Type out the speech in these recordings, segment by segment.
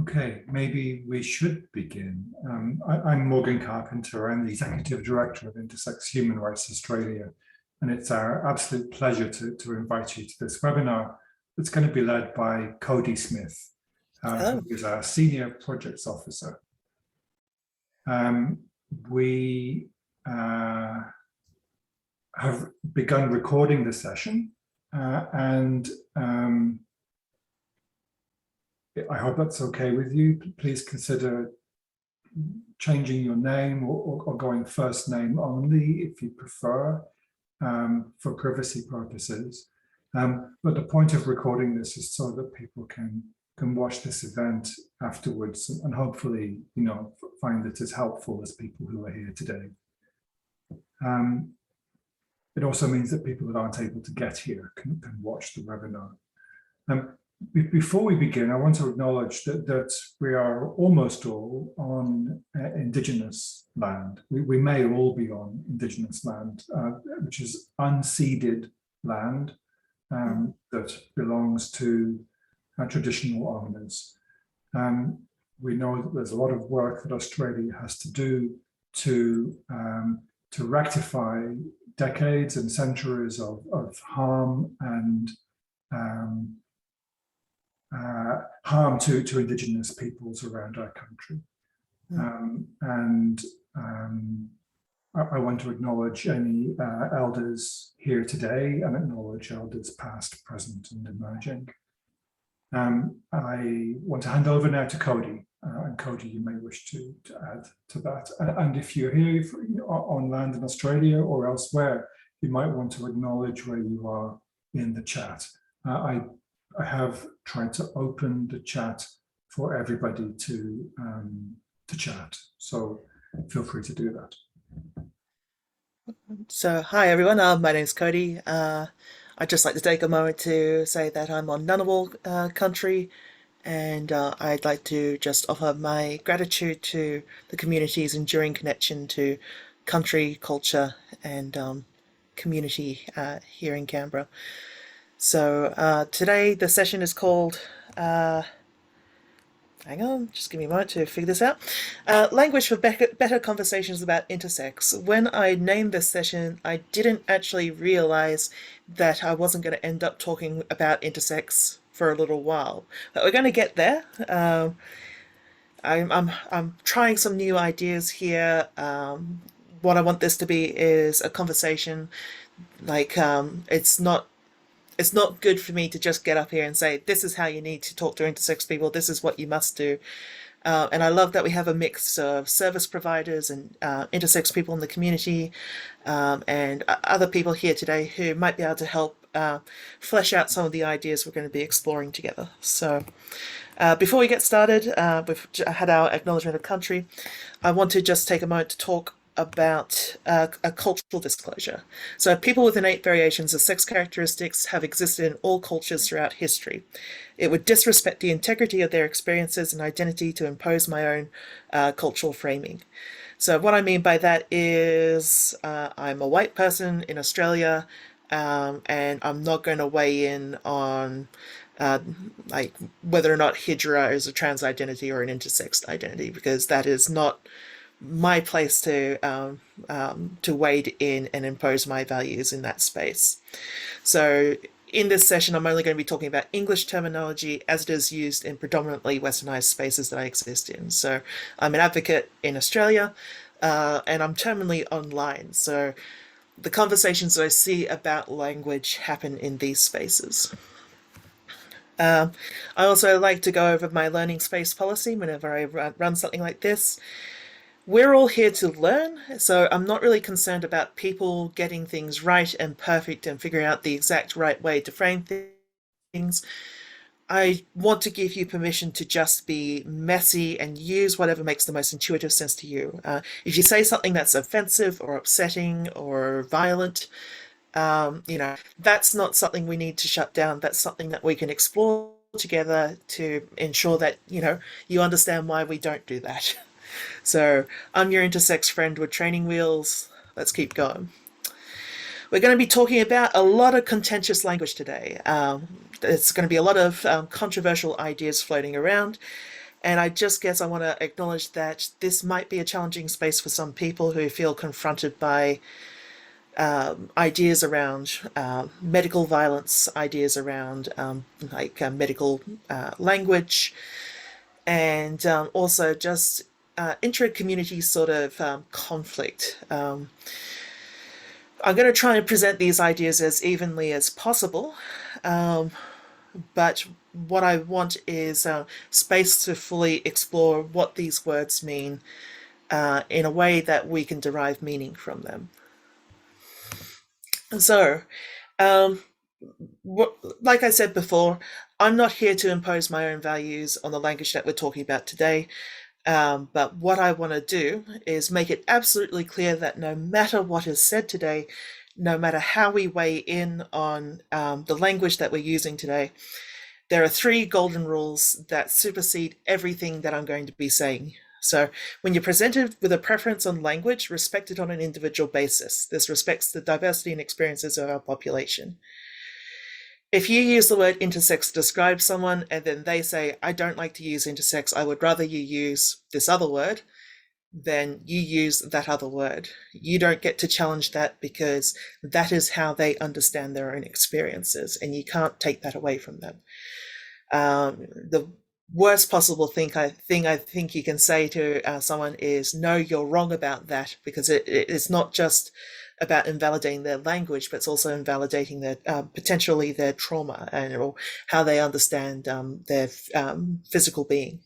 Okay, maybe we should begin. I'm Morgan Carpenter. I'm the Executive Director of Intersex Human Rights Australia, and it's our absolute pleasure to invite you to this webinar that's going to be led by Cody Smith, who is our Senior Projects Officer. We have begun recording the session, and I hope that's okay with you. Please consider changing your name or going first name only if you prefer, for privacy purposes. But the point of recording this is so that people can watch this event afterwards and hopefully, find it as helpful as people who are here today. It also means that people that aren't able to get here can watch the webinar. Before we begin, I want to acknowledge that we are almost all on Indigenous land. We may all be on Indigenous land, which is unceded land that belongs to traditional owners. We know that there's a lot of work that Australia has to do to rectify decades and centuries of harm and harm to Indigenous peoples around our country. I want to acknowledge any elders here today and acknowledge elders past, present, and emerging. I want to hand over now to Cody. And Cody, you may wish to add to that. And if you're here on land in Australia or elsewhere, you might want to acknowledge where you are in the chat. I have tried to open the chat for everybody to chat, so feel free to do that. So, hi everyone, my name is Cody. I'd just like to take a moment to say that I'm on Ngunnawal country, and I'd like to just offer my gratitude to the community's enduring connection to country, culture, and community here in Canberra. So today the session is called, hang on, just give me a moment to figure this out. Language for better conversations about intersex. When I named this session, I didn't actually realize that I wasn't going to end up talking about intersex for a little while, but we're going to get there. I'm trying some new ideas here. What I want this to be is a conversation. It's not good for me to just get up here and say, this is how you need to talk to intersex people, this is what you must do. And I love that we have a mix of service providers and intersex people in the community, and other people here today who might be able to help flesh out some of the ideas we're going to be exploring together. So before we get started, we've had our acknowledgement of country. I want to just take a moment to talk about a cultural disclosure. So people with innate variations of sex characteristics have existed in all cultures throughout history. It would disrespect the integrity of their experiences and identity to impose my own cultural framing. So what I mean by that is I'm a white person in Australia, and I'm not going to weigh in on like whether or not Hijra is a trans identity or an intersex identity, because that is not my place to wade in and impose my values in that space. So in this session, I'm only going to be talking about English terminology as it is used in predominantly westernized spaces that I exist in. So I'm an advocate in Australia, and I'm terminally online. So the conversations that I see about language happen in these spaces. I also like to go over my learning space policy whenever I run something like this. We're all here to learn, so I'm not really concerned about people getting things right and perfect and figuring out the exact right way to frame things. I want to give you permission to just be messy and use whatever makes the most intuitive sense to you. If you say something that's offensive or upsetting or violent, that's not something we need to shut down. That's something that we can explore together to ensure that, you understand why we don't do that. So I'm your intersex friend with training wheels. Let's keep going. We're going to be talking about a lot of contentious language today. There's going to be a lot of controversial ideas floating around. And I just guess I want to acknowledge that this might be a challenging space for some people who feel confronted by ideas around medical violence, ideas around medical language, and also just intra-community sort of conflict. I'm going to try and present these ideas as evenly as possible, but what I want is space to fully explore what these words mean in a way that we can derive meaning from them. So, like I said before, I'm not here to impose my own values on the language that we're talking about today. But what I want to do is make it absolutely clear that no matter what is said today, no matter how we weigh in on the language that we're using today, there are 3 golden rules that supersede everything that I'm going to be saying. So when you're presented with a preference on language, respect it on an individual basis. This respects the diversity and experiences of our population. If you use the word intersex to describe someone and then they say, I don't like to use intersex, I would rather you use this other word, then you use that other word. You don't get to challenge that because that is how they understand their own experiences, and you can't take that away from them. The worst possible thing I think you can say to someone is, no, you're wrong about that, because it is not just about invalidating their language, but it's also invalidating their potentially their trauma and or how they understand their physical being.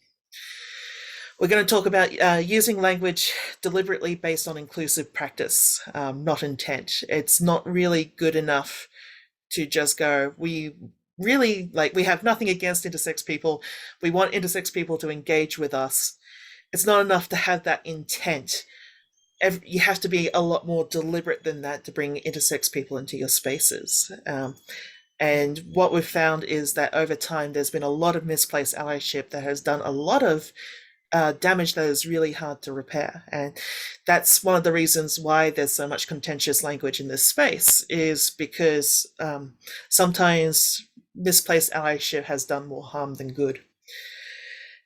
We're going to talk about using language deliberately based on inclusive practice, not intent. It's not really good enough to just go, we have nothing against intersex people. We want intersex people to engage with us. It's not enough to have that intent. You have to be a lot more deliberate than that to bring intersex people into your spaces. And what we've found is that over time, there's been a lot of misplaced allyship that has done a lot of damage that is really hard to repair. And that's one of the reasons why there's so much contentious language in this space, is because sometimes misplaced allyship has done more harm than good.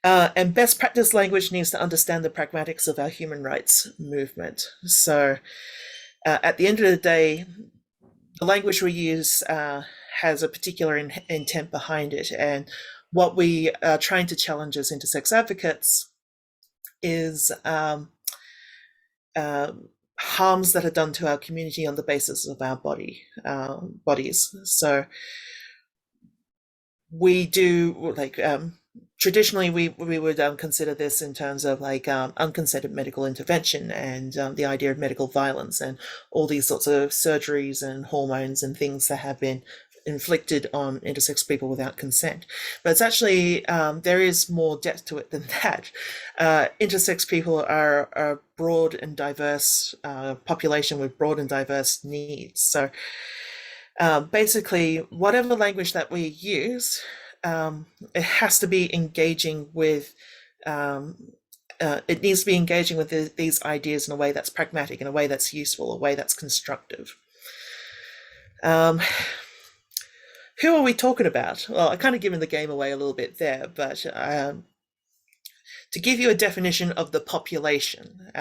And best practice language needs to understand the pragmatics of our human rights movement. So at the end of the day, the language we use has a particular intent behind it. And what we are trying to challenge as intersex advocates is harms that are done to our community on the basis of our bodies. So we do traditionally we would consider this in terms of unconsented medical intervention and the idea of medical violence and all these sorts of surgeries and hormones and things that have been inflicted on intersex people without consent. But it's actually, there is more depth to it than that. Intersex people are a broad and diverse population with broad and diverse needs. So basically, whatever language that we use, it has to be engaging with, it needs to be engaging with these ideas in a way that's pragmatic, in a way that's useful, a way that's constructive. Who are we talking about? Well, I kind of given the game away a little bit there, but to give you a definition of the population,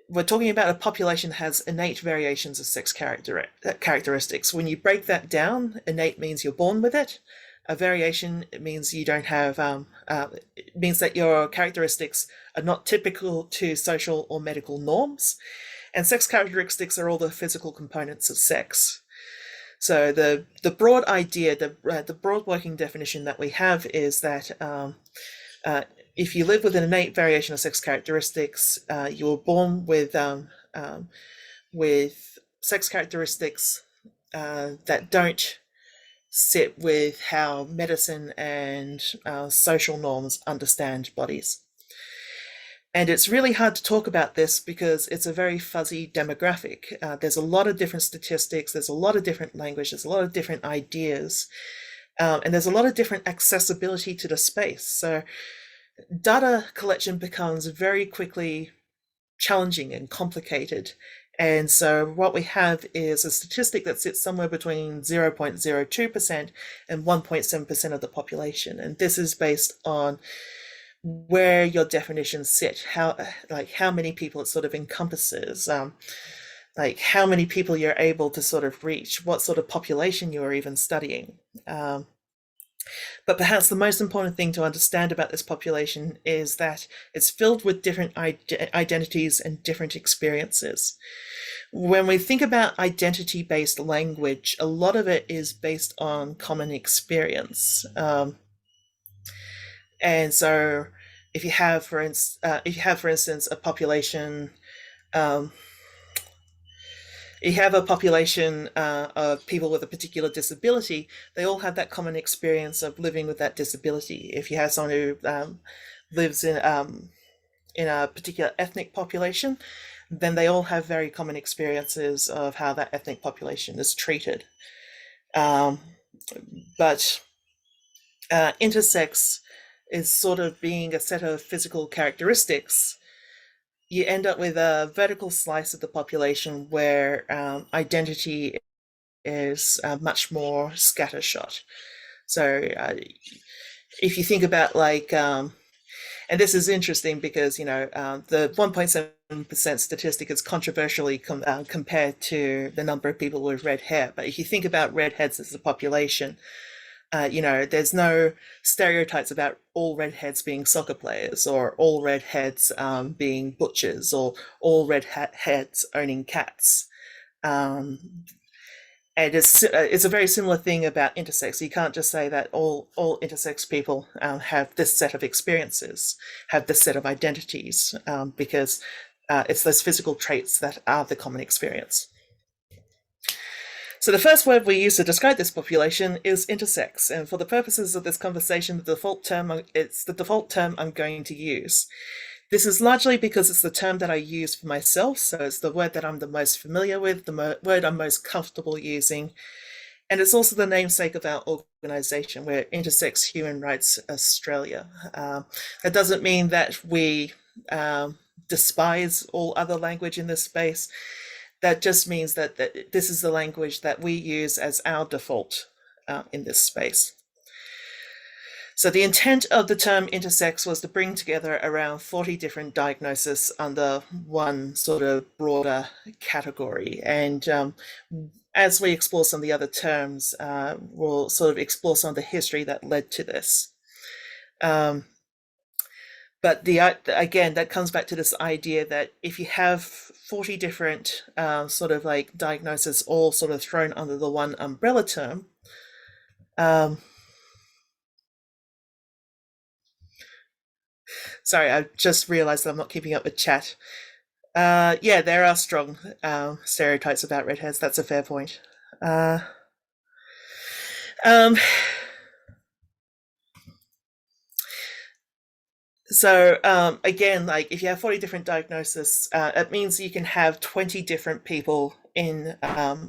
we're talking about a population that has innate variations of sex characteristics. When you break that down, innate means you're born with it. A variation means you don't have, it means that your characteristics are not typical to social or medical norms. And sex characteristics are all the physical components of sex. So the broad idea, the broad working definition that we have is that if you live with an innate variation of sex characteristics, you were born with sex characteristics that don't sit with how medicine and social norms understand bodies. And it's really hard to talk about this because it's a very fuzzy demographic. There's a lot of different statistics, there's a lot of different language, there's a lot of different ideas, and there's a lot of different accessibility to the space. So data collection becomes very quickly challenging and complicated. And so what we have is a statistic that sits somewhere between 0.02% and 1.7% of the population. And this is based on where your definitions sit, how many people it sort of encompasses, like how many people you're able to sort of reach, what sort of population you're even studying. But perhaps the most important thing to understand about this population is that it's filled with different identities and different experiences. When we think about identity-based language, a lot of it is based on common experience. And so if you have, for instance, a population, of people with a particular disability, they all have that common experience of living with that disability. If you have someone who lives in a particular ethnic population, then they all have very common experiences of how that ethnic population is treated. But intersex is sort of being a set of physical characteristics. You end up with a vertical slice of the population where identity is much more scattershot. So if you think about and this is interesting because, the 1.7% statistic is controversially compared to the number of people with red hair. But if you think about redheads as a population, there's no stereotypes about all redheads being soccer players or all redheads being butchers or all redheads owning cats. And it's a very similar thing about intersex. You can't just say that all intersex people have this set of experiences, have this set of identities, because it's those physical traits that are the common experience. So the first word we use to describe this population is intersex, and for the purposes of this conversation, it's the default term I'm going to use. This is largely because it's the term that I use for myself, so it's the word that I'm the most familiar with, the word I'm most comfortable using, and it's also the namesake of our organisation. We're Intersex Human Rights Australia. That doesn't mean that we despise all other language in this space. That just means that this is the language that we use as our default in this space. So the intent of the term intersex was to bring together around 40 different diagnoses under one sort of broader category. And as we explore some of the other terms, we'll sort of explore some of the history that led to this. But again, that comes back to this idea that if you have 40 different sort of like diagnoses all sort of thrown under the one umbrella term, sorry, I just realized that I'm not keeping up with chat. Yeah, there are strong stereotypes about redheads. That's a fair point. So again, like if you have 40 different diagnoses, it means you can have 20 different people in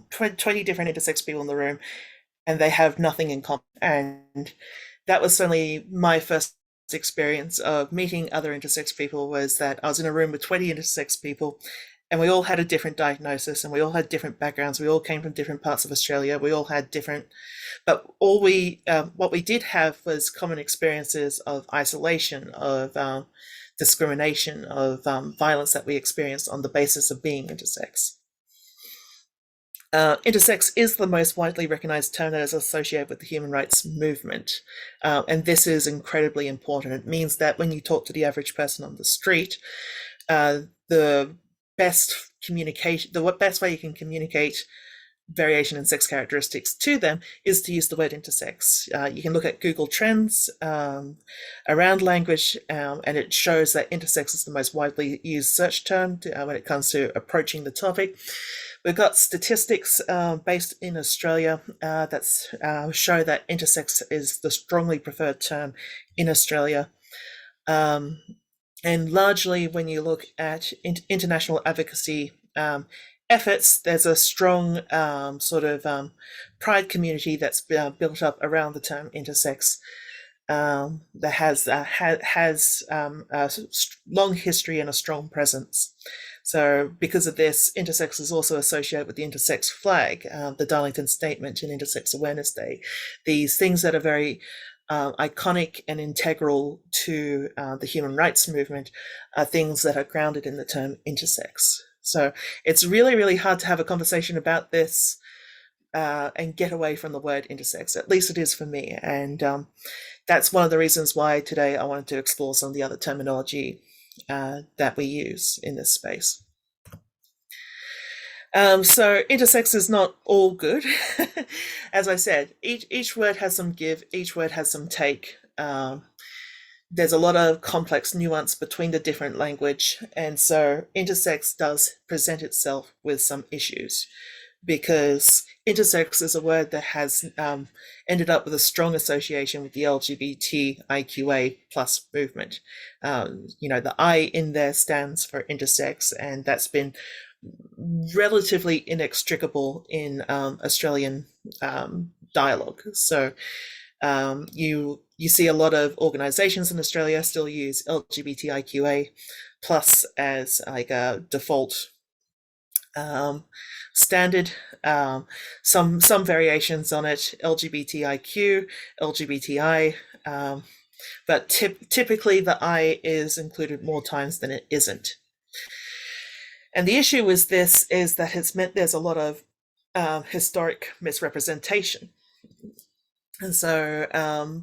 20 different intersex people in the room, and they have nothing in common. And that was certainly my first experience of meeting other intersex people, was that I was in a room with 20 intersex people, and we all had a different diagnosis, and we all had different backgrounds. We all came from different parts of Australia. We all had different, but what we did have was common experiences of isolation, of discrimination, of violence that we experienced on the basis of being intersex. Intersex is the most widely recognized term that is associated with the human rights movement. And this is incredibly important. It means that when you talk to the average person on the street, the best way you can communicate variation in sex characteristics to them is to use the word intersex. You can look at Google Trends around language, and it shows that intersex is the most widely used search term when it comes to approaching the topic. We've got statistics based in Australia that show that intersex is the strongly preferred term in Australia. And largely when you look at international advocacy efforts, there's a strong sort of pride community that's built up around the term intersex that has a long history and a strong presence. So because of this, intersex is also associated with the intersex flag, the Darlington Statement and Intersex Awareness Day. These things that are very iconic and integral to the human rights movement are things that are grounded in the term intersex. So it's really, really hard to have a conversation about this and get away from the word intersex. At least it is for me. And that's one of the reasons why today I wanted to explore some of the other terminology that we use in this space. So intersex is not all good. As I said, each word has some give, each word has some take. There's a lot of complex nuance between the different language, and so intersex does present itself with some issues, because intersex is a word that has ended up with a strong association with the LGBTIQA plus movement. The I in there stands for intersex, and that's been relatively inextricable in Australian dialogue. So you see a lot of organizations in Australia still use LGBTIQA plus as like a default standard. Some variations on it, LGBTIQ, LGBTI, but typically the I is included more times than it isn't. And the issue with this is that it's meant there's a lot of historic misrepresentation. And so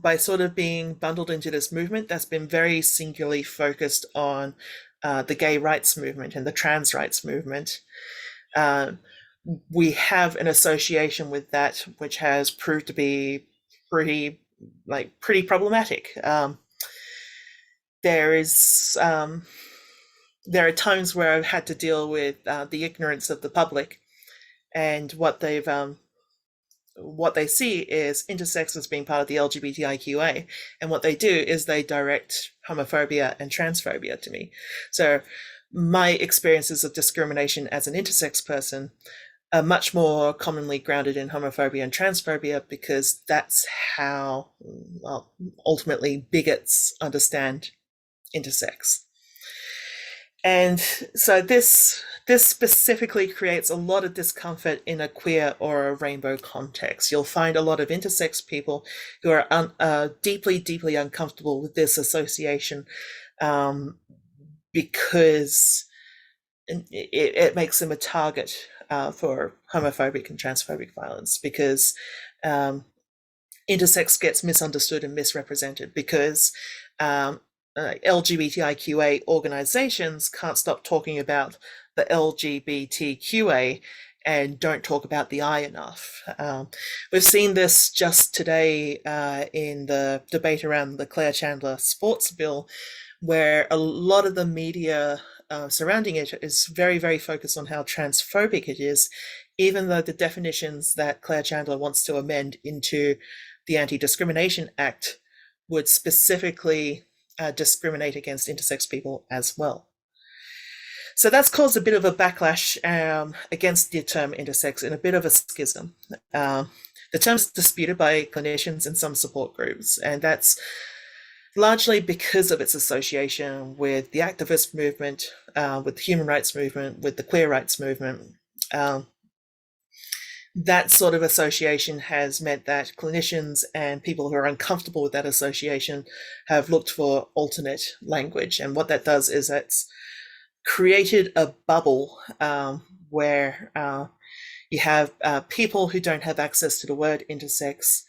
by sort of being bundled into this movement that's been very singularly focused on the gay rights movement and the trans rights movement, we have an association with that which has proved to be pretty problematic. There are times where I've had to deal with the ignorance of the public, and what they see is intersex as being part of the LGBTIQA, and what they do is they direct homophobia and transphobia to me. So my experiences of discrimination as an intersex person are much more commonly grounded in homophobia and transphobia, because that's how ultimately bigots understand intersex. And so this specifically creates a lot of discomfort in a queer or a rainbow context. You'll find a lot of intersex people who are deeply, deeply uncomfortable with this association because it makes them a target for homophobic and transphobic violence, because intersex gets misunderstood and misrepresented, because LGBTIQA organizations can't stop talking about the LGBTQA and don't talk about the I enough. We've seen this just today in the debate around the Claire Chandler sports bill, where a lot of the media surrounding it is very, very focused on how transphobic it is, even though the definitions that Claire Chandler wants to amend into the Anti-Discrimination Act would specifically discriminate against intersex people as well. So that's caused a bit of a backlash against the term intersex, and a bit of a schism. The term is disputed by clinicians and some support groups, and that's largely because of its association with the activist movement, with the human rights movement, with the queer rights movement. That sort of association has meant that clinicians and people who are uncomfortable with that association have looked for alternate language. And what that does is it's created a bubble where you have people who don't have access to the word intersex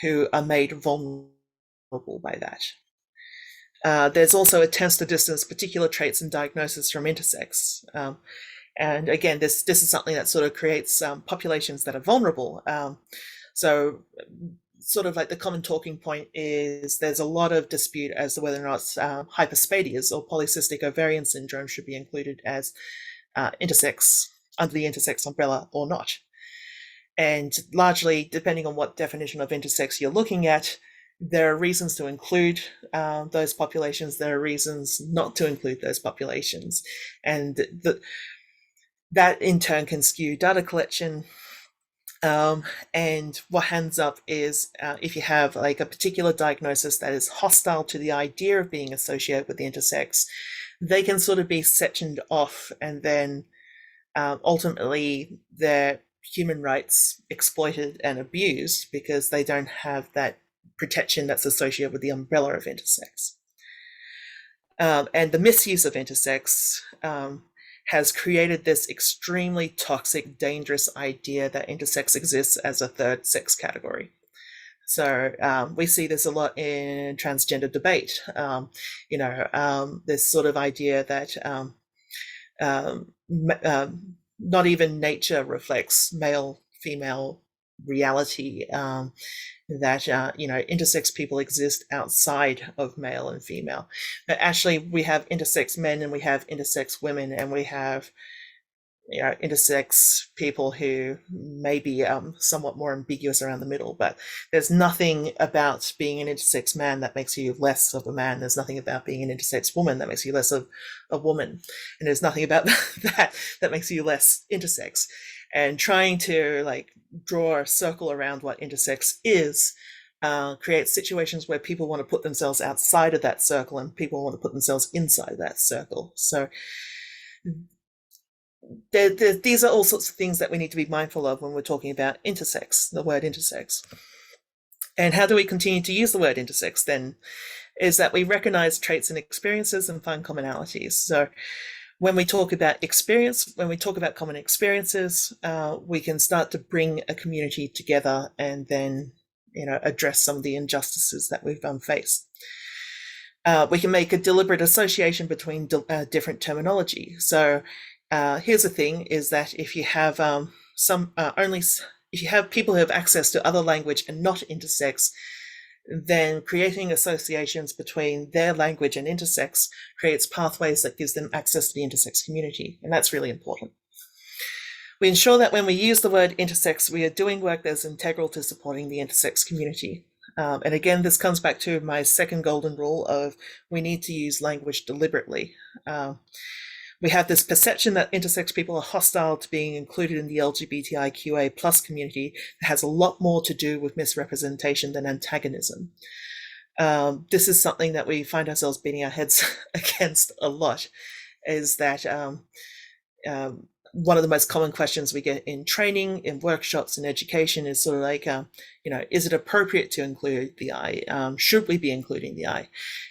who are made vulnerable by that. There's also attempts to distance particular traits and diagnosis from intersex. And again, this is something that sort of creates populations that are vulnerable. So sort of like the common talking point is there's a lot of dispute as to whether or not hyperspadias or polycystic ovarian syndrome should be included as intersex under the intersex umbrella or not. And largely, depending on what definition of intersex you're looking at, there are reasons to include those populations. There are reasons not to include those populations. And that in turn can skew data collection. And what ends up is if you have like a particular diagnosis that is hostile to the idea of being associated with the intersex, they can sort of be sectioned off, and then ultimately their human rights exploited and abused because they don't have that protection that's associated with the umbrella of intersex. And the misuse of intersex has created this extremely toxic, dangerous idea that intersex exists as a third sex category. So we see this a lot in transgender debate. This sort of idea that not even nature reflects male, female reality. That intersex people exist outside of male and female. But actually, we have intersex men and we have intersex women, and we have intersex people who may be somewhat more ambiguous around the middle. But there's nothing about being an intersex man that makes you less of a man. There's nothing about being an intersex woman that makes you less of a woman, and there's nothing about that makes you less intersex. And trying to draw a circle around what intersex is creates situations where people want to put themselves outside of that circle and people want to put themselves inside that circle. So these are all sorts of things that we need to be mindful of when we're talking about intersex, the word intersex. And how do we continue to use the word intersex then? Is that we recognize traits and experiences and find commonalities. So when we talk about experience, when we talk about common experiences, we can start to bring a community together and then, address some of the injustices that we've faced. We can make a deliberate association between different terminology. So here's the thing: is that if you have if you have people who have access to other language and not intersex, then creating associations between their language and intersex creates pathways that gives them access to the intersex community, and that's really important. We ensure that when we use the word intersex, we are doing work that's integral to supporting the intersex community. And again, this comes back to my second golden rule of we need to use language deliberately. We have this perception that intersex people are hostile to being included in the LGBTQA plus community that has a lot more to do with misrepresentation than antagonism. This is something that we find ourselves beating our heads against a lot, is that one of the most common questions we get in training, in workshops, in education is sort of is it appropriate to include the I? Should we be including the I?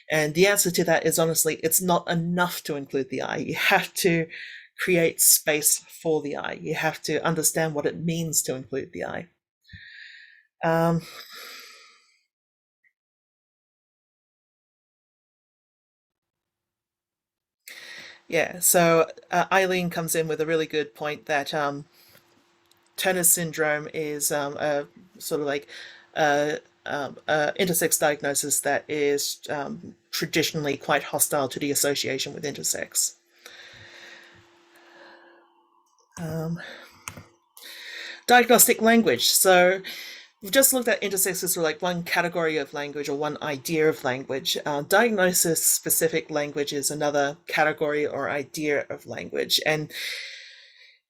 And the answer to that is honestly, it's not enough to include the I. You have to create space for the I. You have to understand what it means to include the I. Yeah, so Eileen comes in with a really good point that Turner's syndrome is a sort of intersex diagnosis that is traditionally quite hostile to the association with intersex. Diagnostic language. So we've just looked at intersex as sort of one category of language or one idea of language. Diagnosis-specific language is another category or idea of language. And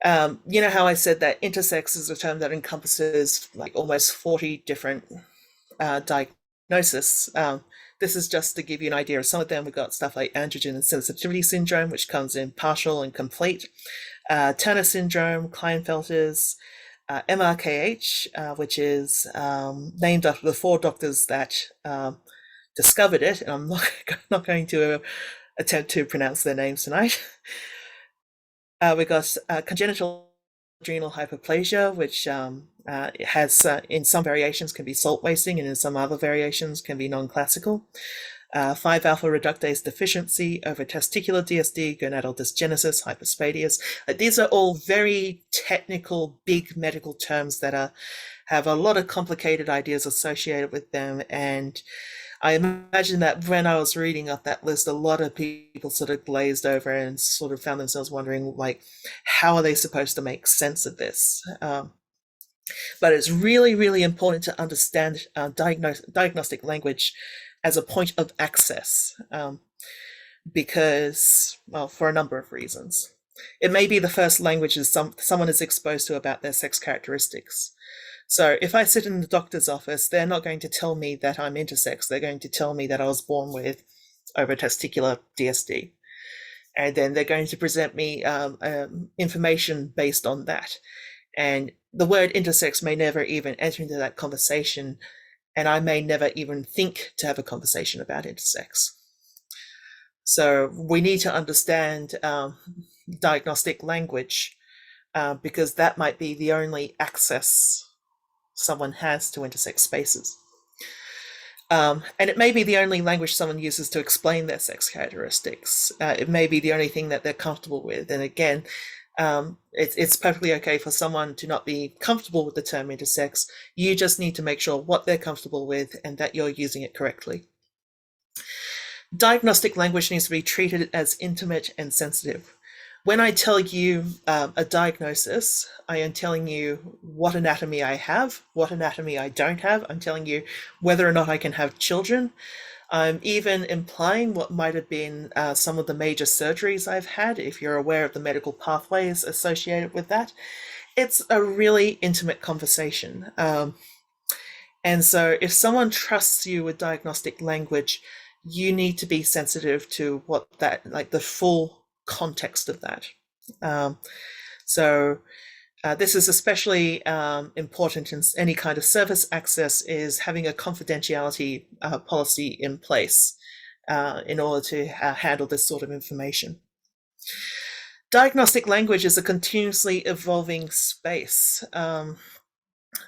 you know how I said that intersex is a term that encompasses almost 40 different diagnoses. This is just to give you an idea of some of them. We've got stuff like androgen and sensitivity syndrome, which comes in partial and complete. Turner syndrome, Klinefelter's, MRKH, which is named after the 4 doctors that discovered it, and I'm not going to attempt to pronounce their names tonight. We got congenital adrenal hyperplasia, which has, in some variations, can be salt wasting, and in some other variations can be non-classical. 5-alpha reductase deficiency, over testicular DSD, gonadal dysgenesis, hyperspadias. These are all very technical, big medical terms that have a lot of complicated ideas associated with them. And I imagine that when I was reading up that list, a lot of people sort of glazed over and sort of found themselves wondering, how are they supposed to make sense of this? But it's really, really important to understand diagnostic language as a point of access, because, well, for a number of reasons. It may be the first language someone is exposed to about their sex characteristics. So if I sit in the doctor's office, they're not going to tell me that I'm intersex. They're going to tell me that I was born with over testicular DSD. and then they're going to present me information based on that. And the word intersex may never even enter into that conversation, and I may never even think to have a conversation about intersex. So we need to understand diagnostic language, because that might be the only access someone has to intersex spaces. And it may be the only language someone uses to explain their sex characteristics. It may be the only thing that they're comfortable with. And again, it's perfectly okay for someone to not be comfortable with the term intersex. You just need to make sure what they're comfortable with and that you're using it correctly. Diagnostic language needs to be treated as intimate and sensitive. When I tell you a diagnosis, I am telling you what anatomy I have, what anatomy I don't have. I'm telling you whether or not I can have children. I'm even implying what might have been some of the major surgeries I've had, if you're aware of the medical pathways associated with that. It's a really intimate conversation. And so if someone trusts you with diagnostic language, you need to be sensitive to what that, like the full context of that. So this is especially important in any kind of service access, is having a confidentiality policy in place in order to handle this sort of information. Diagnostic language is a continuously evolving space.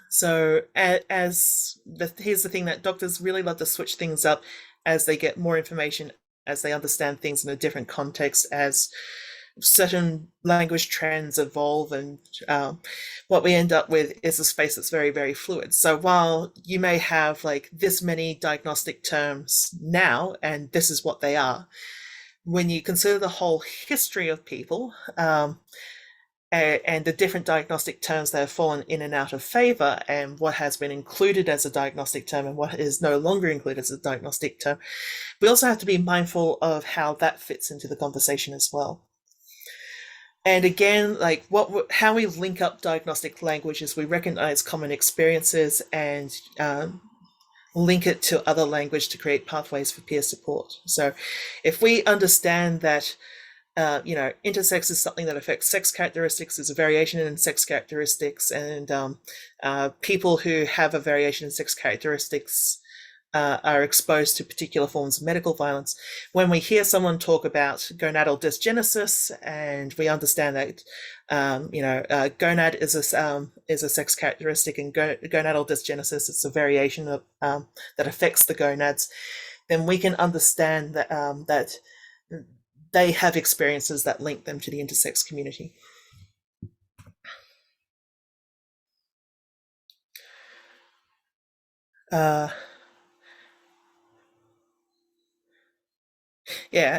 So here's the thing, that doctors really love to switch things up as they get more information, as they understand things in a different context, as certain language trends evolve, and what we end up with is a space that's very, very fluid. So while you may have like this many diagnostic terms now, and this is what they are, when you consider the whole history of people, and the different diagnostic terms that have fallen in and out of favor, and what has been included as a diagnostic term and what is no longer included as a diagnostic term, we also have to be mindful of how that fits into the conversation as well. And again, like how we link up diagnostic language is we recognize common experiences and link it to other language to create pathways for peer support. So if we understand that intersex is something that affects sex characteristics, there's a variation in sex characteristics, and people who have a variation in sex characteristics are exposed to particular forms of medical violence. When we hear someone talk about gonadal dysgenesis, and we understand that gonad is a sex characteristic, and gonadal dysgenesis is a variation of that affects the gonads, then we can understand that that they have experiences that link them to the intersex community. Yeah,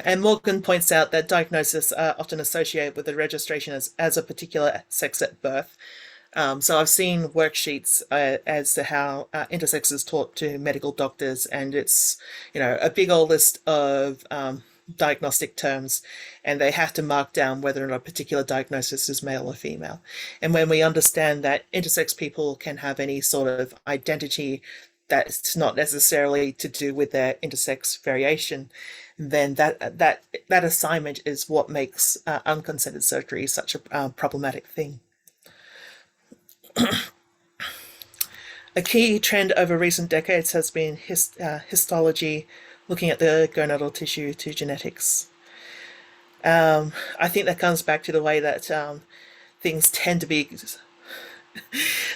and Morgan points out that diagnosis are often associated with the registration as a particular sex at birth. So I've seen worksheets as to how intersex is taught to medical doctors, and it's a big old list of diagnostic terms, and they have to mark down whether or not a particular diagnosis is male or female. And when we understand that intersex people can have any sort of identity that's not necessarily to do with their intersex variation, then that assignment is what makes unconsented surgery such a problematic thing. A key trend over recent decades has been histology, looking at the gonadal tissue to genetics. I think that comes back to the way that things tend to be.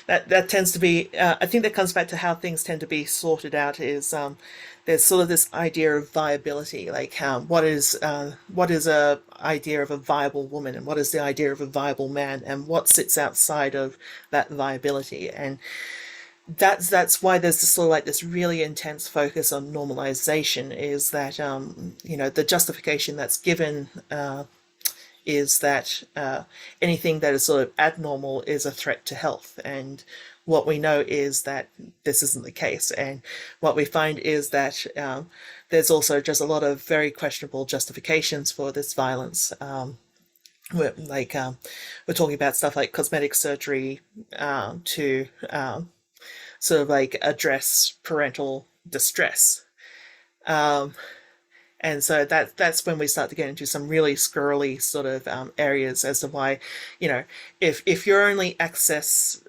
That tends to be. I think that comes back to how things tend to be sorted out. Is there's sort of this idea of viability, like what is a idea of a viable woman, and what is the idea of a viable man, and what sits outside of that viability, and that's why there's this sort of like this really intense focus on normalization, is that the justification that's given is that anything that is sort of abnormal is a threat to health, and what we know is that this isn't the case, and what we find is that there's also just a lot of very questionable justifications for this violence. We're talking about stuff like cosmetic surgery to sort of like address parental distress. And And so that's when we start to get into some really squirrely sort of areas as to why, if your only access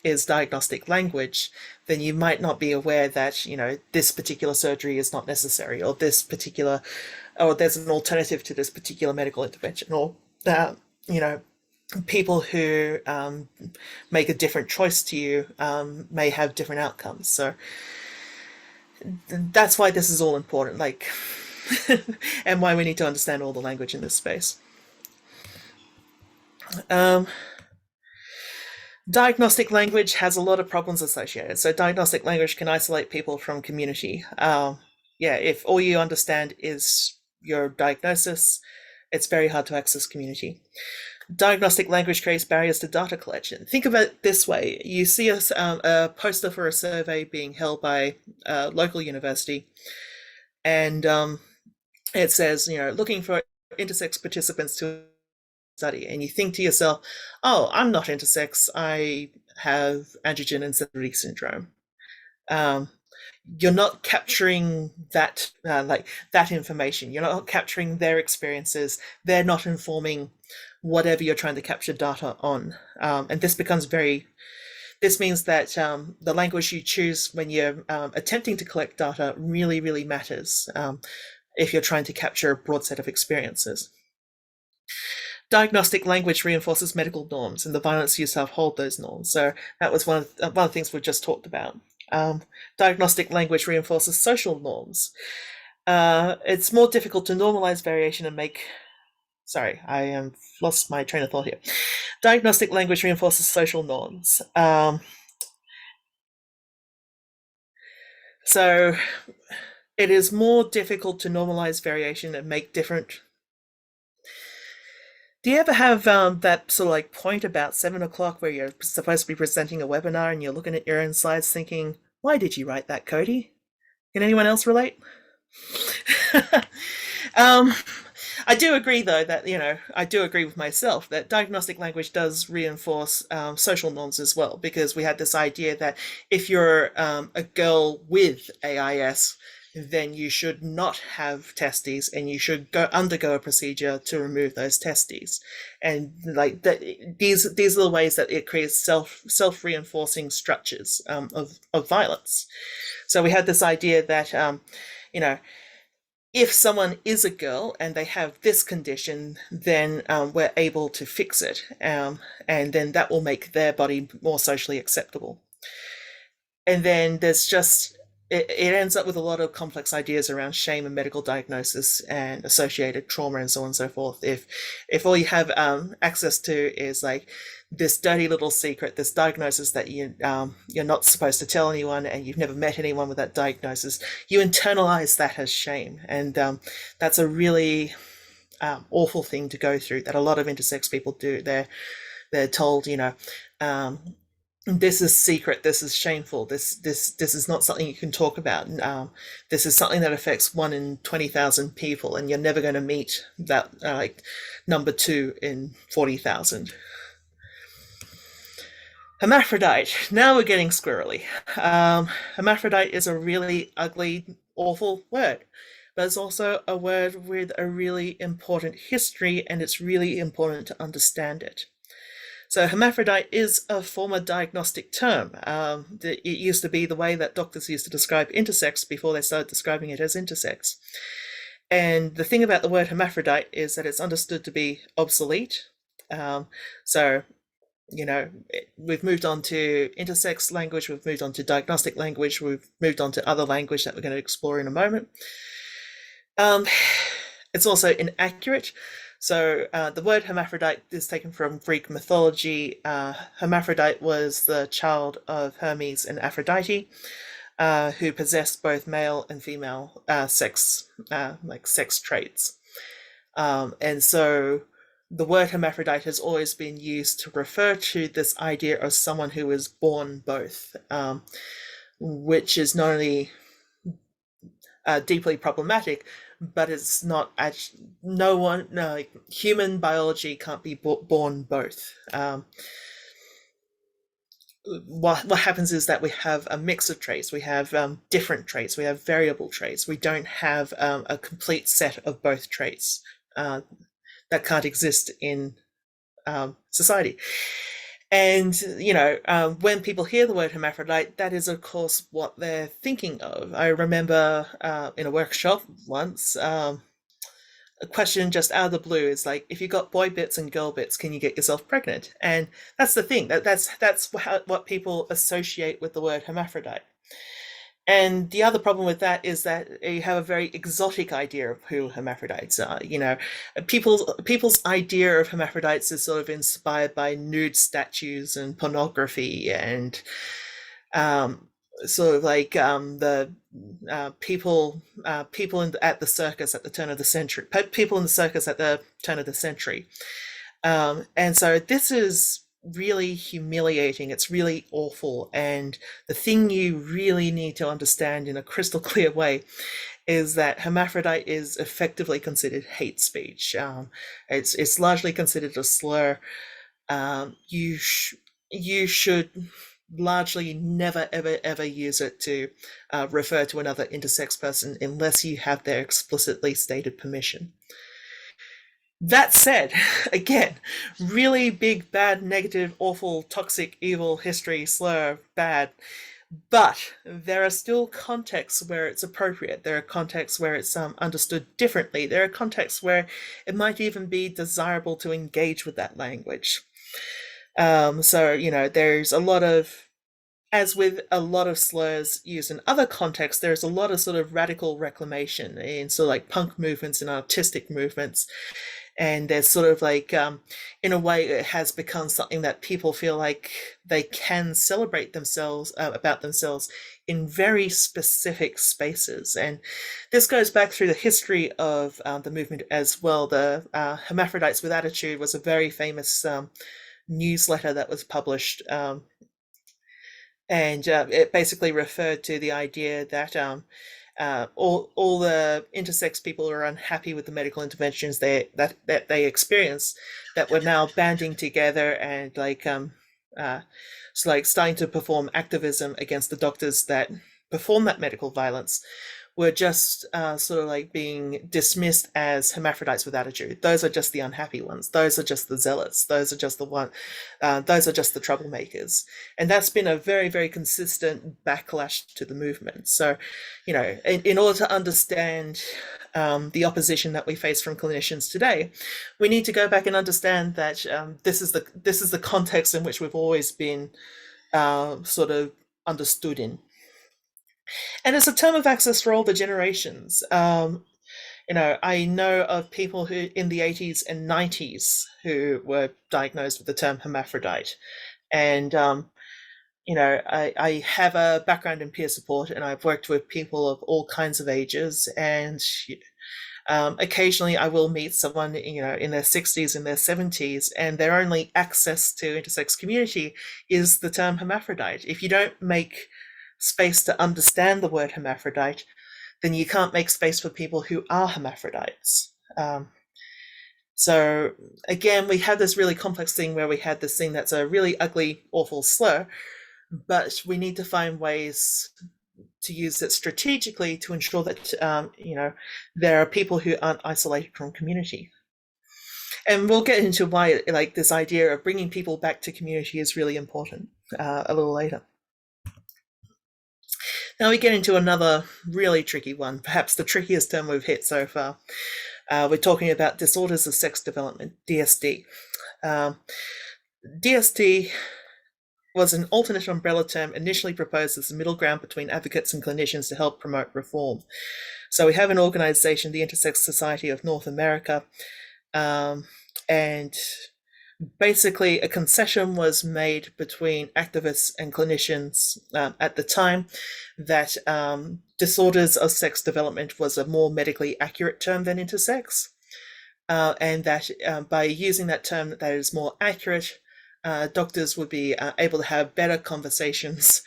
is diagnostic language, then you might not be aware that, this particular surgery is not necessary, or there's an alternative to this particular medical intervention, or that, people who make a different choice to you may have different outcomes. So that's why this is all important, like, and why we need to understand all the language in this space. Diagnostic language has a lot of problems associated. So diagnostic language can isolate people from community. If all you understand is your diagnosis, it's very hard to access community. Diagnostic language creates barriers to data collection. Think about it this way. You see a poster for a survey being held by a local university, and it says, looking for intersex participants to study. And you think to yourself, oh, I'm not intersex. I have androgen insensitivity syndrome. You're not capturing that, that information. You're not capturing their experiences. They're not informing whatever you're trying to capture data on. And this means that the language you choose when you're attempting to collect data really, really matters if you're trying to capture a broad set of experiences. Diagnostic language reinforces medical norms, and the violence used to uphold those norms. So that was one of the things we just talked about. Diagnostic language reinforces social norms. It's more difficult to normalize variation and make... Sorry, I lost my train of thought here. Diagnostic language reinforces social norms. So it is more difficult to normalize variation and make different... Do you ever have that sort of like point about 7 o'clock where you're supposed to be presenting a webinar and you're looking at your own slides thinking, why did you write that, Cody? Can anyone else relate? I do agree, though, that, I do agree with myself that diagnostic language does reinforce social norms as well, because we had this idea that if you're a girl with AIS, then you should not have testes, and you should undergo a procedure to remove those testes. And like that, these are the ways that it creates self-reinforcing structures of violence. So we had this idea that if someone is a girl and they have this condition, then we're able to fix it, and then that will make their body more socially acceptable. And then there's just... It ends up with a lot of complex ideas around shame and medical diagnosis and associated trauma and so on and so forth. If all you have access to is like this dirty little secret, this diagnosis that you're not supposed to tell anyone, and you've never met anyone with that diagnosis, you internalize that as shame, and that's a really awful thing to go through. That a lot of intersex people do. They're told, this is secret, this is shameful, this is not something you can talk about. This is something that affects 1 in 20,000 people, and you're never going to meet that number 2 in 40,000. Hermaphrodite. Now we're getting squirrely. Hermaphrodite is a really ugly, awful word, but it's also a word with a really important history, and it's really important to understand it. So hermaphrodite is a former diagnostic term. It used to be the way that doctors used to describe intersex before they started describing it as intersex. And the thing about the word hermaphrodite is that it's understood to be obsolete. We've moved on to intersex language, we've moved on to diagnostic language, we've moved on to other language that we're going to explore in a moment. It's also inaccurate. So the word hermaphrodite is taken from Greek mythology. Hermaphrodite was the child of Hermes and Aphrodite, who possessed both male and female sex traits. And so the word hermaphrodite has always been used to refer to this idea of someone who is born both, which is not only deeply problematic, but it's not human biology can't be born both. what happens is that we have a mix of traits. We have different traits. We have variable traits. We don't have a complete set of both traits. That can't exist in society. And, when people hear the word hermaphrodite, that is, of course, what they're thinking of. I remember in a workshop once, a question just out of the blue is like, if you got boy bits and girl bits, can you get yourself pregnant? And that's the thing. That's what people associate with the word hermaphrodite. And the other problem with that is that you have a very exotic idea of who hermaphrodites are. People's idea of hermaphrodites is sort of inspired by nude statues and pornography and sort of like the people at the circus at the turn of the century, people in the circus at the turn of the century. And so this is really humiliating. It's really awful. And the thing you really need to understand in a crystal clear way is that hermaphrodite is effectively considered hate speech. It's largely considered a slur. You should largely never, ever, ever use it to refer to another intersex person unless you have their explicitly stated permission. That said, again, really big, bad, negative, awful, toxic, evil, history, slur, bad. But there are still contexts where it's appropriate. There are contexts where it's understood differently. There are contexts where it might even be desirable to engage with that language. So, there's a lot of, as with a lot of slurs used in other contexts, there's a lot of sort of radical reclamation in sort of like punk movements and artistic movements. And there's sort of like, in a way, it has become something that people feel like they can celebrate themselves, about themselves in very specific spaces. And this goes back through the history of the movement as well. The Hermaphrodites with Attitude was a very famous newsletter that was published. And it basically referred to the idea that all the intersex people are unhappy with the medical interventions that they experience, that were now banding together and so like starting to perform activism against the doctors that perform that medical violence, were just sort of like being dismissed as hermaphrodites with attitude. Those are just the unhappy ones. Those are just the zealots. Those are just those are just the troublemakers. And that's been a very, very consistent backlash to the movement. So, in order to understand the opposition that we face from clinicians today, we need to go back and understand that this is the context in which we've always been sort of understood in. And it's a term of access for all the generations. I know of people who in the 80s and 90s who were diagnosed with the term hermaphrodite. And, I have a background in peer support, and I've worked with people of all kinds of ages. And occasionally I will meet someone, in their 60s, in their 70s, and their only access to intersex community is the term hermaphrodite. If you don't make space to understand the word hermaphrodite, then you can't make space for people who are hermaphrodites. So again, we have this really complex thing where we had this thing that's a really ugly, awful slur, but we need to find ways to use it strategically to ensure that there are people who aren't isolated from community. And we'll get into why this idea of bringing people back to community is really important a little later. Now we get into another really tricky one, perhaps the trickiest term we've hit so far. We're talking about disorders of sex development, DSD. DSD was an alternate umbrella term initially proposed as a middle ground between advocates and clinicians to help promote reform. So we have an organization, the Intersex Society of North America, and basically a concession was made between activists and clinicians at the time that disorders of sex development was a more medically accurate term than intersex, and that by using that term that is more accurate, doctors would be able to have better conversations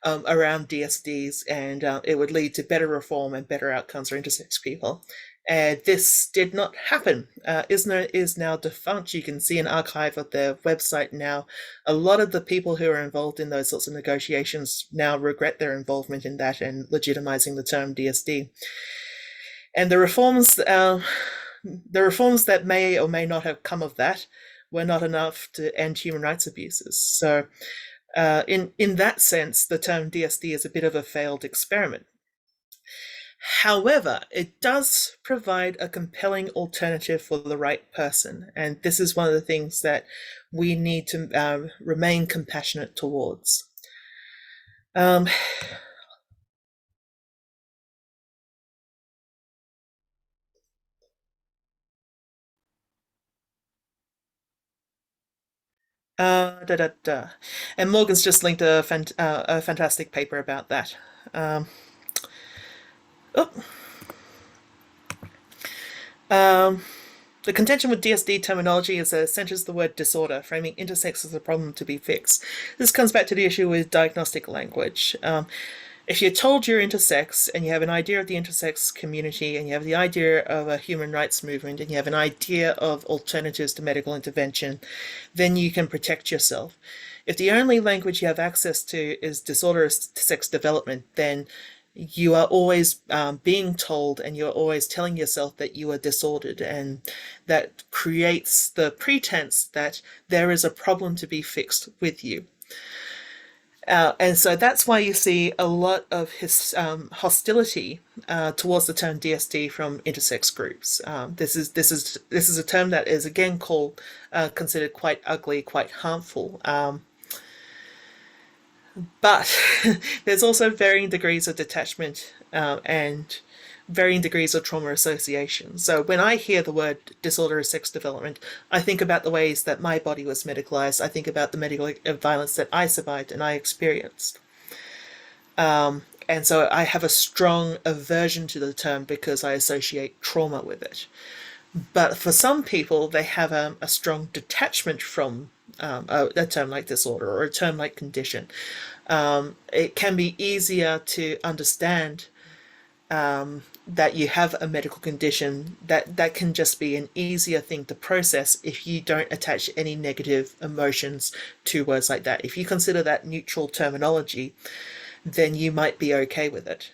around DSDs, and it would lead to better reform and better outcomes for intersex people. And this did not happen. ISNA is now defunct. You can see an archive of their website now. A lot of the people who are involved in those sorts of negotiations now regret their involvement in that and legitimizing the term DSD. And the reforms that may or may not have come of that were not enough to end human rights abuses. So in that sense, the term DSD is a bit of a failed experiment. However, it does provide a compelling alternative for the right person. And this is one of the things that we need to remain compassionate towards. And Morgan's just linked a fantastic paper about that. The contention with DSD terminology is that it centers the word disorder, framing intersex as a problem to be fixed. This comes back to the issue with diagnostic language. If you're told you're intersex and you have an idea of the intersex community and you have the idea of a human rights movement and you have an idea of alternatives to medical intervention, then you can protect yourself. If the only language you have access to is disorder sex development, then you are always being told and you're always telling yourself that you are disordered, and that creates the pretense that there is a problem to be fixed with you. And so that's why you see a lot of hostility towards the term DSD from intersex groups. This is a term that is again considered quite ugly, quite harmful. But there's also varying degrees of detachment and varying degrees of trauma association. So when I hear the word disorder of sex development, I think about the ways that my body was medicalized. I think about the medical violence that I survived and I experienced. And so I have a strong aversion to the term because I associate trauma with it. But for some people, they have a strong detachment from a term like disorder or a term like condition. It can be easier to understand that you have a medical condition, that can just be an easier thing to process if you don't attach any negative emotions to words like that. If you consider that neutral terminology, then you might be okay with it.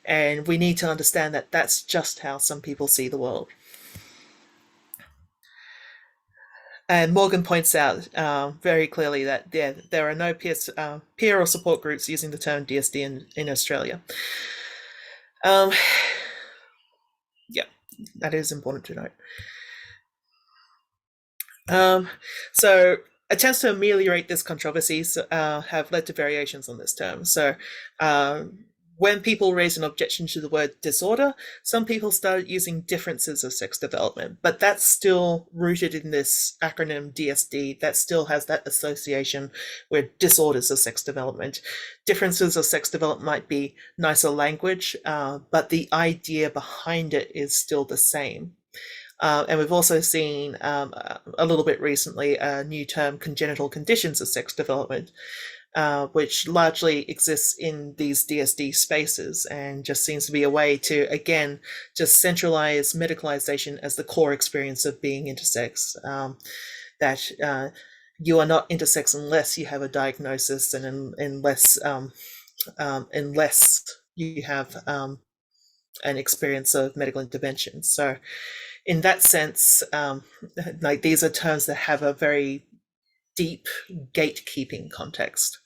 And we need to understand that that's just how some people see the world. And Morgan points out very clearly that there are no peer or support groups using the term DSD in Australia. Yeah, that is important to note. So attempts to ameliorate this controversy have led to variations on this term. So when people raise an objection to the word disorder, some people started using differences of sex development, but that's still rooted in this acronym DSD. That still has that association with disorders of sex development. Differences of sex development might be nicer language, but the idea behind it is still the same. And we've also seen a little bit recently a new term, congenital conditions of sex development, which largely exists in these DSD spaces and just seems to be a way to, again, just centralize medicalization as the core experience of being intersex. That you are not intersex unless you have a diagnosis and unless you have an experience of medical intervention. So in that sense, like these are terms that have a very deep gatekeeping context.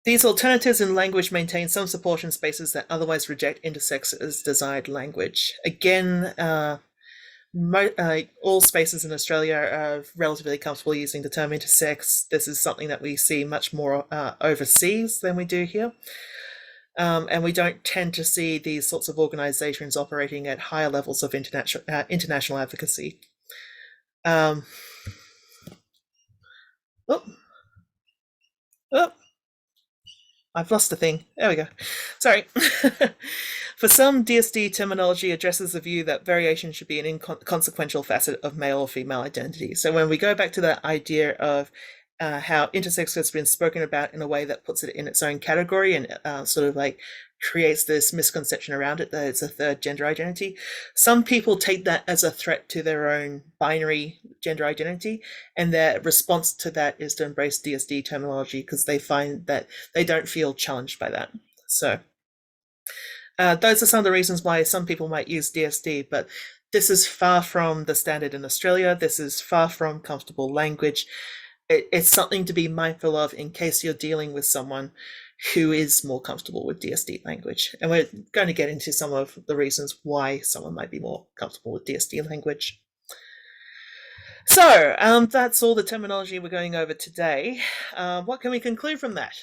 These alternatives in language maintain some support in spaces that otherwise reject intersex as desired language. Again, all spaces in Australia are relatively comfortable using the term intersex. This is something that we see much more overseas than we do here. And we don't tend to see these sorts of organizations operating at higher levels of international advocacy. I've lost the thing. There we go. Sorry. For some, DSD terminology addresses the view that variation should be an inconsequential facet of male or female identity. So when we go back to that idea of how intersex has been spoken about in a way that puts it in its own category and sort of like creates this misconception around it that it's a third gender identity. Some people take that as a threat to their own binary gender identity, and their response to that is to embrace DSD terminology because they find that they don't feel challenged by that. So those are some of the reasons why some people might use DSD, but this is far from the standard in Australia. This is far from comfortable language. It's something to be mindful of in case you're dealing with someone who is more comfortable with DSD language. And we're going to get into some of the reasons why someone might be more comfortable with DSD language. So that's all the terminology we're going over today. What can we conclude from that?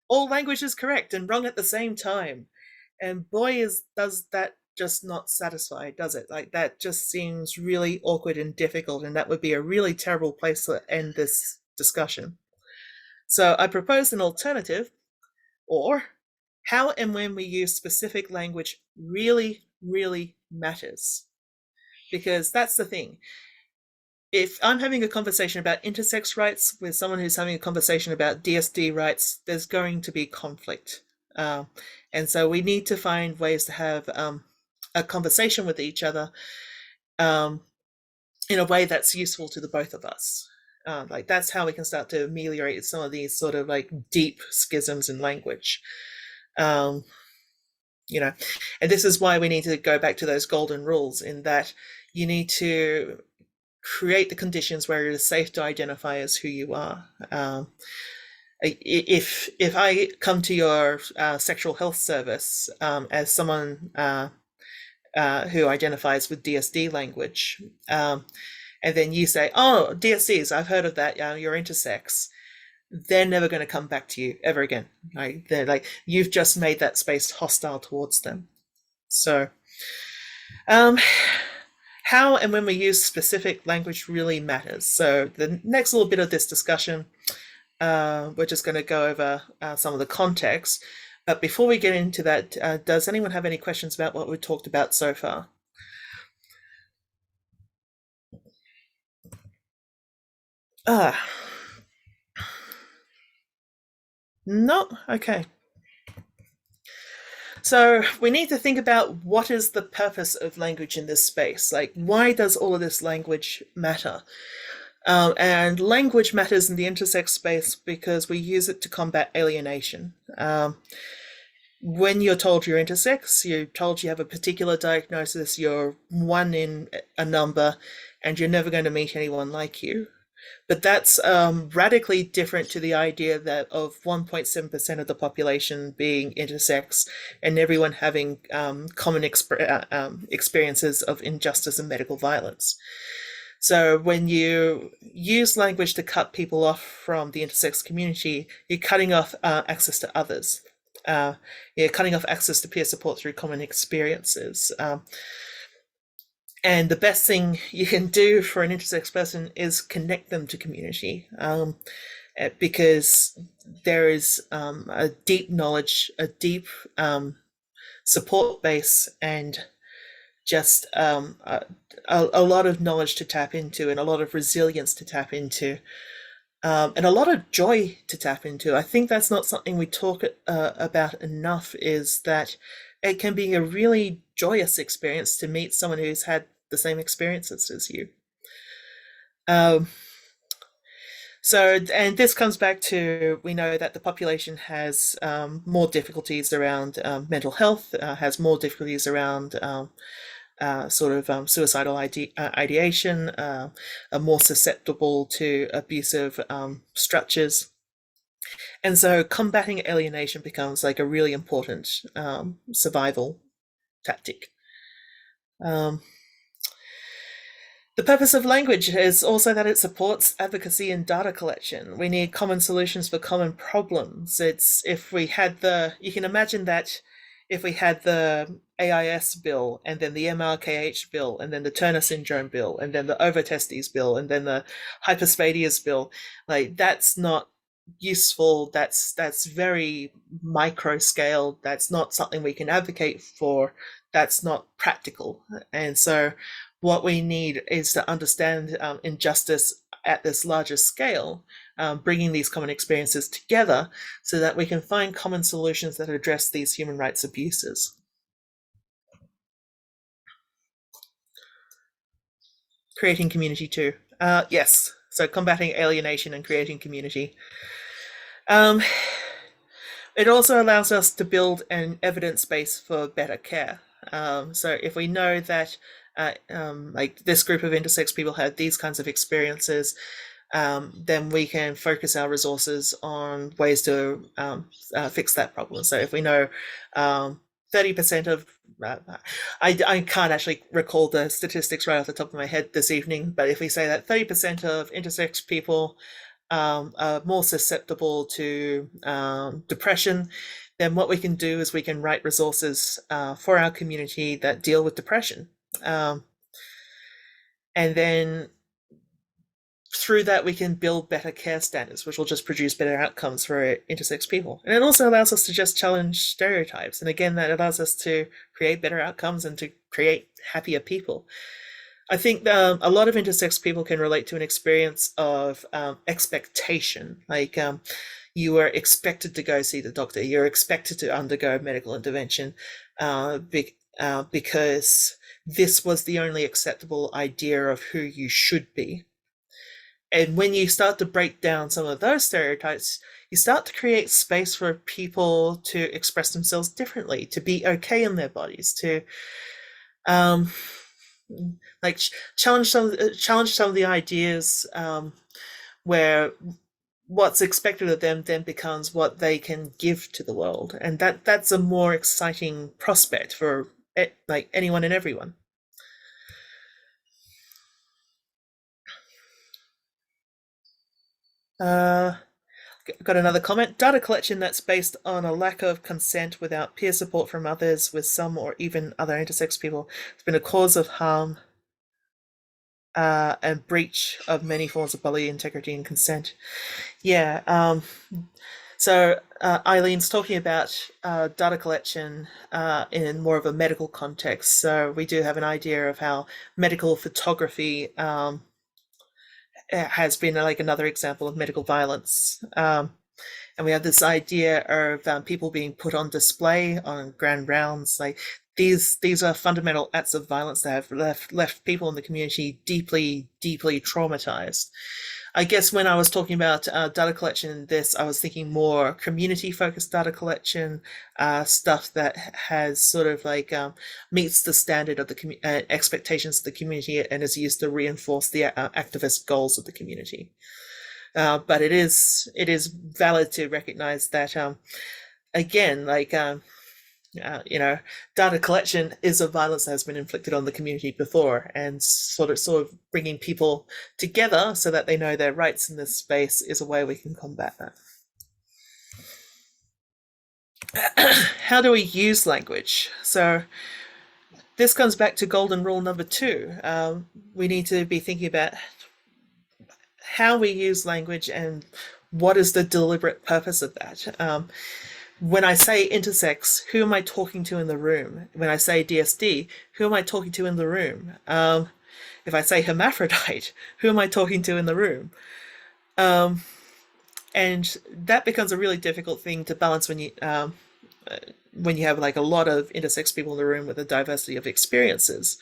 All language is correct and wrong at the same time. And boy, does that just not satisfy, does it? Like, that just seems really awkward and difficult, and that would be a really terrible place to end this discussion. So I proposed an alternative, or how and when we use specific language really, really matters. Because that's the thing. If I'm having a conversation about intersex rights with someone who's having a conversation about DSD rights, there's going to be conflict. And so we need to find ways to have a conversation with each other in a way that's useful to the both of us. Like, that's how we can start to ameliorate some of these sort of like deep schisms in language. You know, and this is why we need to go back to those golden rules, in that you need to create the conditions where it is safe to identify as who you are. If I come to your sexual health service as someone who identifies with DSD language, and then you say, "Oh, DSDs, I've heard of that. You're intersex," they're never going to come back to you ever again. Right? They're like, you've just made that space hostile towards them. So, how and when we use specific language really matters. So the next little bit of this discussion, we're just going to go over some of the context. But before we get into that, does anyone have any questions about what we've talked about so far? No? Okay. So we need to think about what is the purpose of language in this space? Like, why does all of this language matter? And language matters in the intersex space because we use it to combat alienation. When you're told you're intersex, you're told you have a particular diagnosis, you're one in a number, and you're never going to meet anyone like you. But that's radically different to the idea that of 1.7% of the population being intersex and everyone having common experiences of injustice and medical violence. So when you use language to cut people off from the intersex community, you're cutting off access to others. You're cutting off access to peer support through common experiences. And the best thing you can do for an intersex person is connect them to community, because there is a deep knowledge, a deep support base, and just a lot of knowledge to tap into, and a lot of resilience to tap into, and a lot of joy to tap into. I think that's not something we talk about enough, is that it can be a really joyous experience to meet someone who's had the same experiences as you. So, and this comes back to, we know that the population has more difficulties around mental health, has more difficulties around suicidal ideation, are more susceptible to abusive structures. And so combating alienation becomes like a really important survival tactic. The purpose of language is also that it supports advocacy and data collection. We need common solutions for common problems. You can imagine that if we had the AIS bill, and then the MRKH bill, and then the Turner syndrome bill, and then the overtestes bill, and then the hyperspadias bill, like, that's not useful, that's very micro scale, that's not something we can advocate for, that's not practical. And so what we need is to understand injustice at this larger scale, bringing these common experiences together so that we can find common solutions that address these human rights abuses. Creating community too. Yes, so combating alienation and creating community. Um, it also allows us to build an evidence base for better care. So if we know that like this group of intersex people had these kinds of experiences, then we can focus our resources on ways to fix that problem. So if we know 30% of I can't actually recall the statistics right off the top of my head this evening, but if we say that 30% of intersex people are more susceptible to depression, then what we can do is we can write resources for our community that deal with depression. And then through that, we can build better care standards, which will just produce better outcomes for intersex people. And it also allows us to just challenge stereotypes. And again, that allows us to create better outcomes and to create happier people. I think a lot of intersex people can relate to an experience of expectation. Like you are expected to go see the doctor, you're expected to undergo medical intervention because this was the only acceptable idea of who you should be. And when you start to break down some of those stereotypes, you start to create space for people to express themselves differently, to be okay in their bodies, to like challenge some of the ideas where what's expected of them then becomes what they can give to the world, and that's a more exciting prospect for like anyone and everyone. Got another comment. Data collection that's based on a lack of consent without peer support from others, with some or even other intersex people, has been a cause of harm and breach of many forms of bodily integrity and consent. Yeah. So Eileen's talking about data collection in more of a medical context. So we do have an idea of how medical photography has been like another example of medical violence. And we have this idea of people being put on display on grand rounds. Like these are fundamental acts of violence that have left people in the community deeply traumatized. I guess when I was talking about data collection in this, I was thinking more community-focused data collection, stuff that has sort of like meets the standard of the expectations of the community and is used to reinforce the activist goals of the community. But it is valid to recognize that again, like data collection is a violence that has been inflicted on the community before, and sort of bringing people together so that they know their rights in this space is a way we can combat that. How do we use language? So this comes back to golden rule number 2. We need to be thinking about how we use language and what is the deliberate purpose of that. When I say intersex, who am I talking to in the room? When I say DSD, who am I talking to in the room? If I say hermaphrodite, who am I talking to in the room? And that becomes a really difficult thing to balance when you have like a lot of intersex people in the room with a diversity of experiences.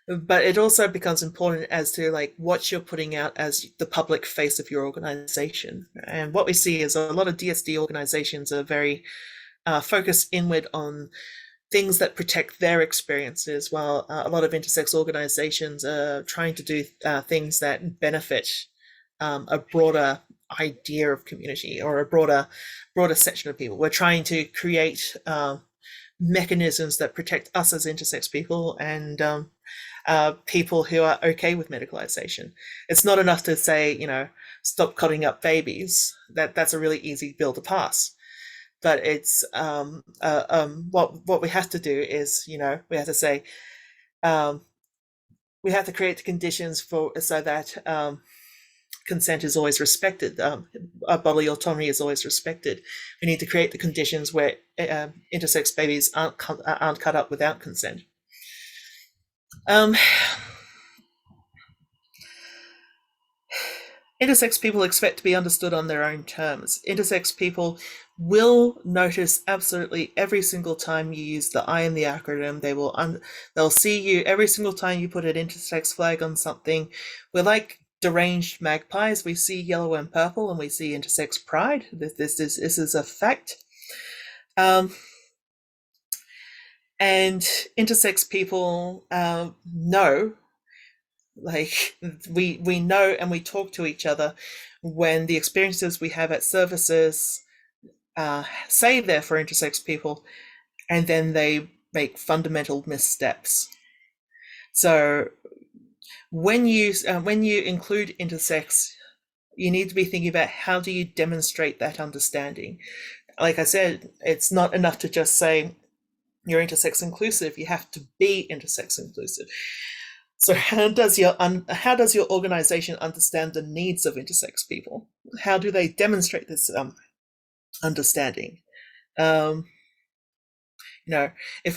But it also becomes important as to like what you're putting out as the public face of your organization. And what we see is a lot of DSD organizations are very focused inward on things that protect their experiences, while a lot of intersex organizations are trying to do things that benefit a broader idea of community or a broader section of people. We're trying to create mechanisms that protect us as intersex people and people who are okay with medicalization. It's not enough to say, stop cutting up babies. That's a really easy bill to pass. But it's what we have to do is, we have to say, we have to create the conditions so that consent is always respected. Bodily autonomy is always respected. We need to create the conditions where intersex babies aren't cut up without consent. Intersex people expect to be understood on their own terms. Intersex people will notice absolutely every single time you use the I in the acronym. They'll see you every single time you put an intersex flag on something. We're like deranged magpies. We see yellow and purple, and we see intersex pride. This is a fact. And intersex people know. Like we know, and we talk to each other when the experiences we have at services say they're for intersex people, and then they make fundamental missteps. So when you include intersex, you need to be thinking about how do you demonstrate that understanding. Like I said, it's not enough to just say you're intersex inclusive. You have to be intersex inclusive. So how does your organization understand the needs of intersex people? How do they demonstrate this understanding? If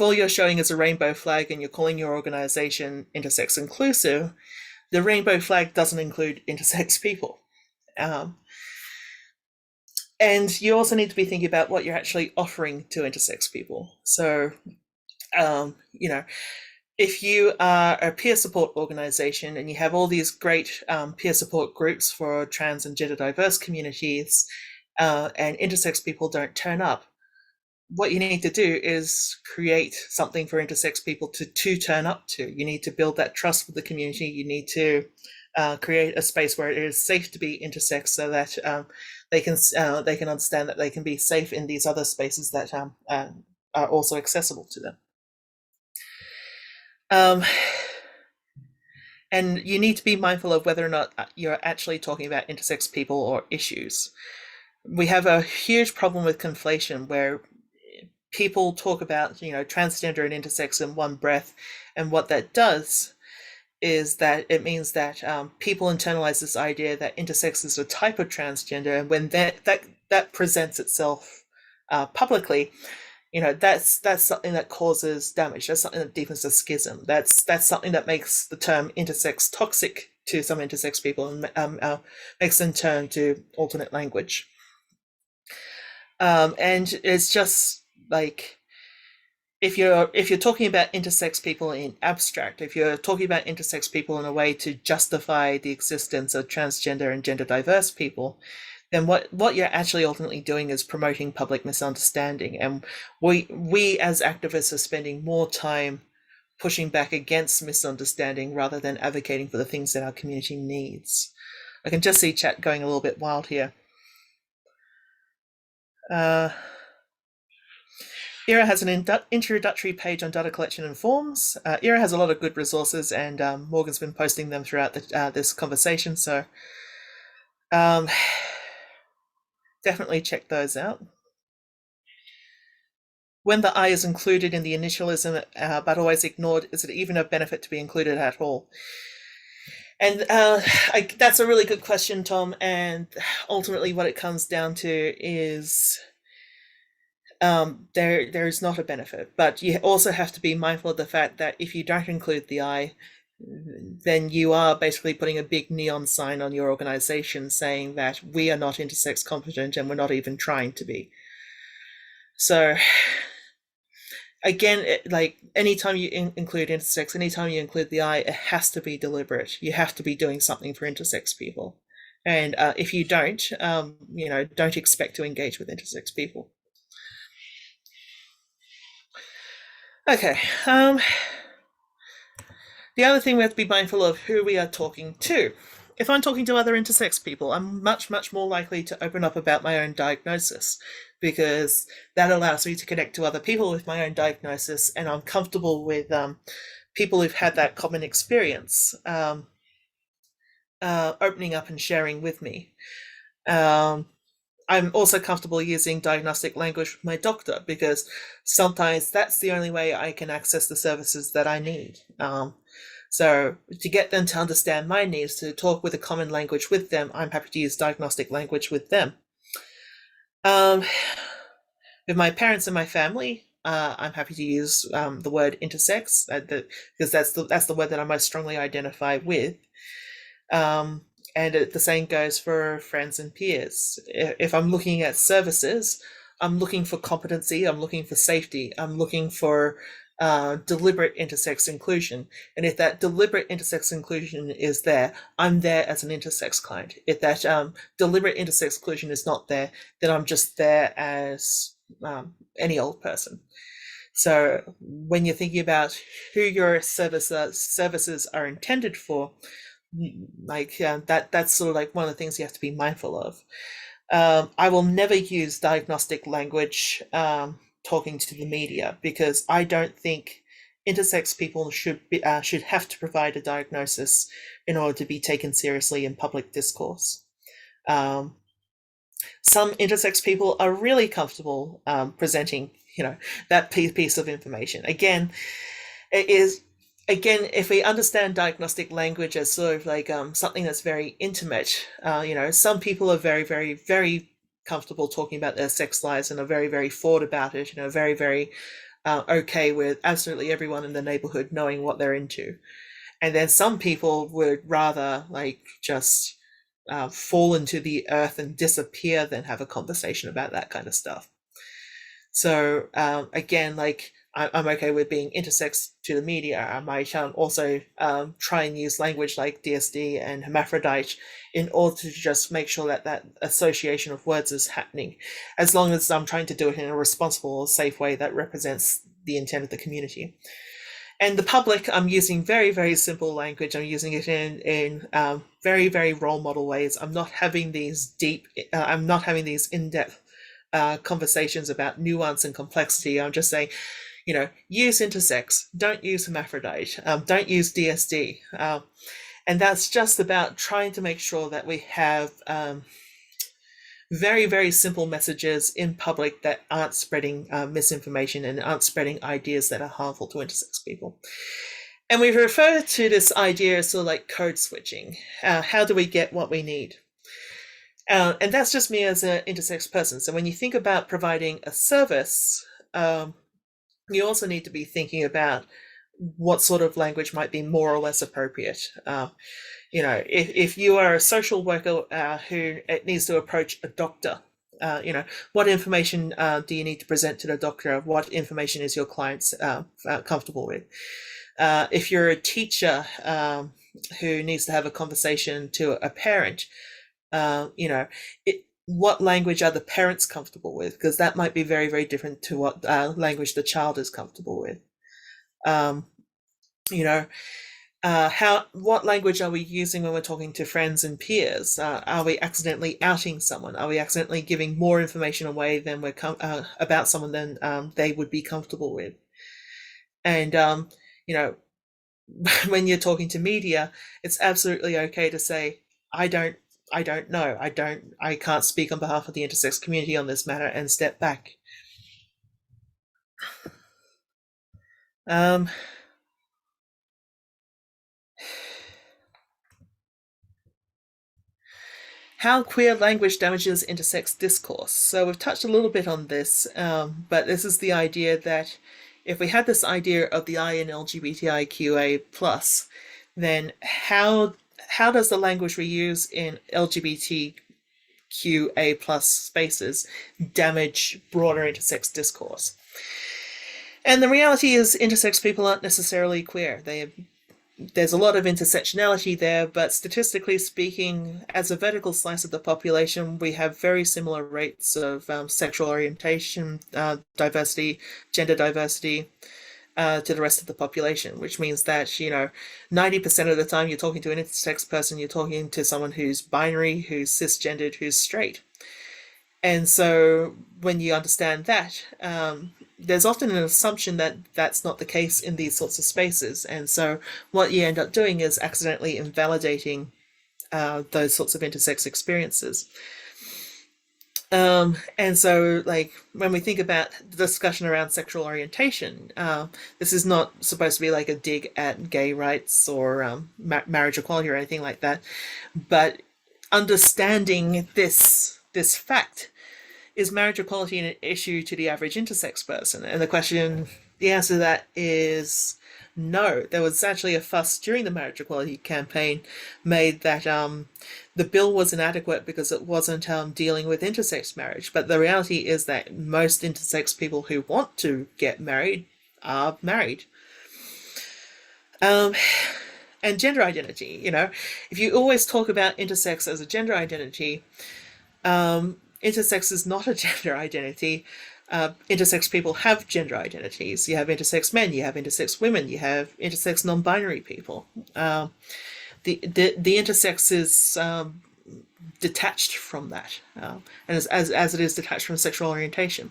all you're showing is a rainbow flag and you're calling your organization intersex inclusive, the rainbow flag doesn't include intersex people. And you also need to be thinking about what you're actually offering to intersex people. So, if you are a peer support organization and you have all these great peer support groups for trans and gender diverse communities, and intersex people don't turn up, what you need to do is create something for intersex people to turn up to. You need to build that trust with the community. You need to create a space where it is safe to be intersex, so that they can understand that they can be safe in these other spaces that are also accessible to them. And you need to be mindful of whether or not you're actually talking about intersex people or issues. We have a huge problem with conflation, where people talk about transgender and intersex in one breath, and what that does is that it means that people internalize this idea that intersex is a type of transgender, and when that presents itself publicly, that's something that causes damage. That's something that deepens the schism. That's something that makes the term intersex toxic to some intersex people, and makes them turn to alternate language. And it's just like, if you're talking about intersex people in abstract, if you're talking about intersex people in a way to justify the existence of transgender and gender diverse people, then what you're actually ultimately doing is promoting public misunderstanding. And we as activists are spending more time pushing back against misunderstanding rather than advocating for the things that our community needs. I can just see chat going a little bit wild here. ERA has an introductory page on data collection and forms. ERA has a lot of good resources, and Morgan's been posting them throughout this conversation, so definitely check those out. When the I is included in the initialism but always ignored, is it even a benefit to be included at all? And that's a really good question, Tom, and ultimately what it comes down to is there is not a benefit, but you also have to be mindful of the fact that if you don't include the I, then you are basically putting a big neon sign on your organization saying that we are not intersex competent and we're not even trying to be. So again, like anytime you include intersex, anytime you include the I, it has to be deliberate. You have to be doing something for intersex people. And if you don't, don't expect to engage with intersex people. Okay. The other thing we have to be mindful of who we are talking to. If I'm talking to other intersex people, I'm much, much more likely to open up about my own diagnosis, because that allows me to connect to other people with my own diagnosis, and I'm comfortable with people who've had that common experience opening up and sharing with me. I'm also comfortable using diagnostic language with my doctor, because sometimes that's the only way I can access the services that I need. So to get them to understand my needs, to talk with a common language with them, I'm happy to use diagnostic language with them. With my parents and my family, I'm happy to use the word intersex, because that's the word that I most strongly identify with. And the same goes for friends and peers. If I'm looking at services, I'm looking for competency, I'm looking for safety, I'm looking for deliberate intersex inclusion. And if that deliberate intersex inclusion is there, I'm there as an intersex client. If that deliberate intersex inclusion is not there, then I'm just there as any old person. So when you're thinking about who your services are intended for, like that's sort of like one of the things you have to be mindful of. I will never use diagnostic language talking to the media, because I don't think intersex people should have to provide a diagnosis in order to be taken seriously in public discourse. Some intersex people are really comfortable presenting, that piece of information. Again, if we understand diagnostic language as sort of like something that's very intimate, some people are very, very, very comfortable talking about their sex lives and are very, very forward about it, very, very okay with absolutely everyone in the neighborhood knowing what they're into. And then some people would rather just fall into the earth and disappear than have a conversation about that kind of stuff. So again, I'm okay with being intersex to the media. I might also try and use language like DSD and hermaphrodite in order to just make sure that association of words is happening, as long as I'm trying to do it in a responsible, safe way that represents the intent of the community. And the public, I'm using very, very simple language. I'm using it in very, very role model ways. I'm not having these in-depth conversations about nuance and complexity. I'm just saying, use intersex, don't use hermaphrodite, don't use DSD. And that's just about trying to make sure that we have very, very simple messages in public that aren't spreading misinformation and aren't spreading ideas that are harmful to intersex people. And we refer to this idea as sort of like code switching. How do we get what we need? And that's just me as an intersex person. So when you think about providing a service, you also need to be thinking about what sort of language might be more or less appropriate. If you are a social worker who needs to approach a doctor, what information do you need to present to the doctor? What information is your clients comfortable with? If you're a teacher who needs to have a conversation to a parent, what language are the parents comfortable with? Because that might be very, very different to what language the child is comfortable with. What language are we using when we're talking to friends and peers? Are we accidentally outing someone? Are we accidentally giving more information away than about someone than they would be comfortable with? And when you're talking to media, it's absolutely okay to say, I don't know. I can't speak on behalf of the intersex community on this matter, and step back. How queer language damages intersex discourse. So we've touched a little bit on this, but this is the idea that if we had this idea of the I in LGBTIQA+, then how does the language we use in LGBTQA+ spaces damage broader intersex discourse? And the reality is intersex people aren't necessarily queer. There's a lot of intersectionality there, but statistically speaking, as a vertical slice of the population, we have very similar rates of sexual orientation, diversity, gender diversity, to the rest of the population, which means that, 90% of the time you're talking to an intersex person, you're talking to someone who's binary, who's cisgendered, who's straight. And so when you understand that, there's often an assumption that that's not the case in these sorts of spaces. And so what you end up doing is accidentally invalidating those sorts of intersex experiences. And so, like, when we think about the discussion around sexual orientation, this is not supposed to be like a dig at gay rights or marriage equality or anything like that, but understanding this fact, is marriage equality an issue to the average intersex person? And the answer to that is no. There was actually a fuss during the marriage equality campaign made that the bill was inadequate because it wasn't dealing with intersex marriage. But the reality is that most intersex people who want to get married are married. Um, and gender identity, if you always talk about intersex as a gender identity, intersex is not a gender identity. Intersex people have gender identities. You have intersex men, you have intersex women, you have intersex non-binary people. The intersex is detached from that, and as it is detached from sexual orientation.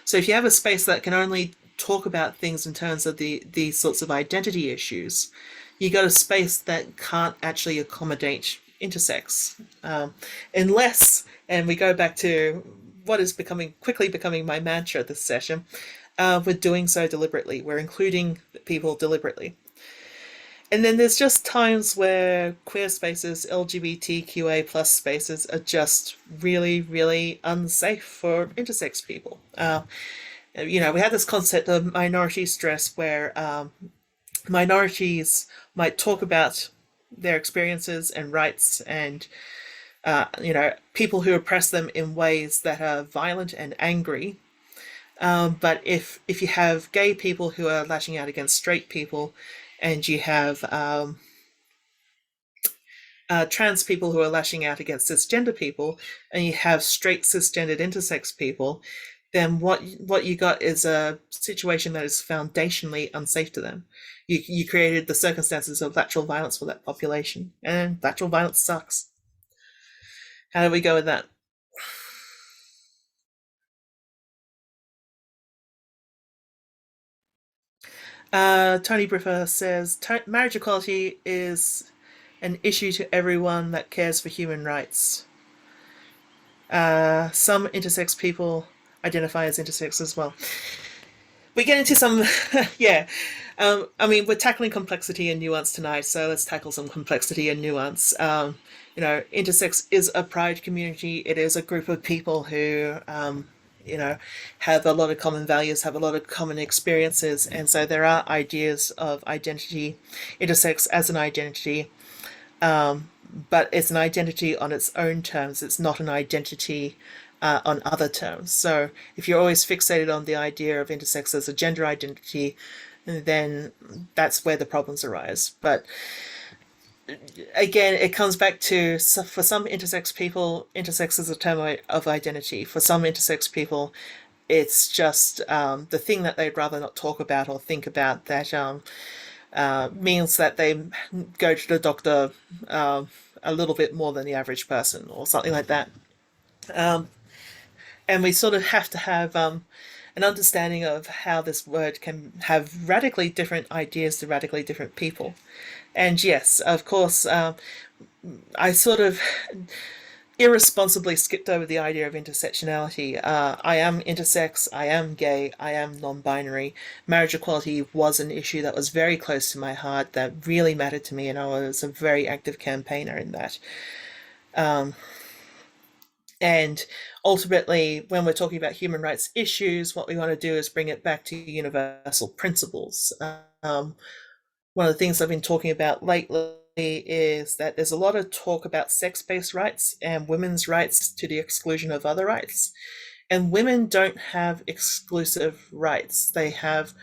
So if you have a space that can only talk about things in terms of these sorts of identity issues, you got a space that can't actually accommodate intersex, unless, and we go back to what is quickly becoming my mantra this session, we're doing so deliberately. We're including people deliberately. And then there's just times where queer spaces, LGBTQA plus spaces, are just really, really unsafe for intersex people. We have this concept of minority stress where minorities might talk about their experiences and rights and people who oppress them in ways that are violent and angry. But if you have gay people who are lashing out against straight people, and you have trans people who are lashing out against cisgender people, and you have straight cisgendered intersex people, then what you got is a situation that is foundationally unsafe to them. You created the circumstances of lateral violence for that population, and lateral violence sucks. How do we go with that? Tony Briffer says marriage equality is an issue to everyone that cares for human rights. Some intersex people identify as intersex as well. We get into some, yeah. We're tackling complexity and nuance tonight, so let's tackle some complexity and nuance. Intersex is a pride community. It is a group of people who, have a lot of common values, have a lot of common experiences, and so there are ideas of identity, intersex as an identity, but it's an identity on its own terms. It's not an identity on other terms. So if you're always fixated on the idea of intersex as a gender identity, then that's where the problems arise. But again, it comes back to, for some intersex people, intersex is a term of identity. For some intersex people, it's just the thing that they'd rather not talk about or think about that means that they go to the doctor a little bit more than the average person or something like that. And we sort of have to have an understanding of how this word can have radically different ideas to radically different people. And yes, of course, I sort of irresponsibly skipped over the idea of intersectionality. I am intersex, I am gay, I am non-binary. Marriage equality was an issue that was very close to my heart, that really mattered to me, and I was a very active campaigner in that. And ultimately, when we're talking about human rights issues, what we want to do is bring it back to universal principles. One of the things I've been talking about lately is that there's a lot of talk about sex-based rights and women's rights to the exclusion of other rights. And women don't have exclusive rights. They have,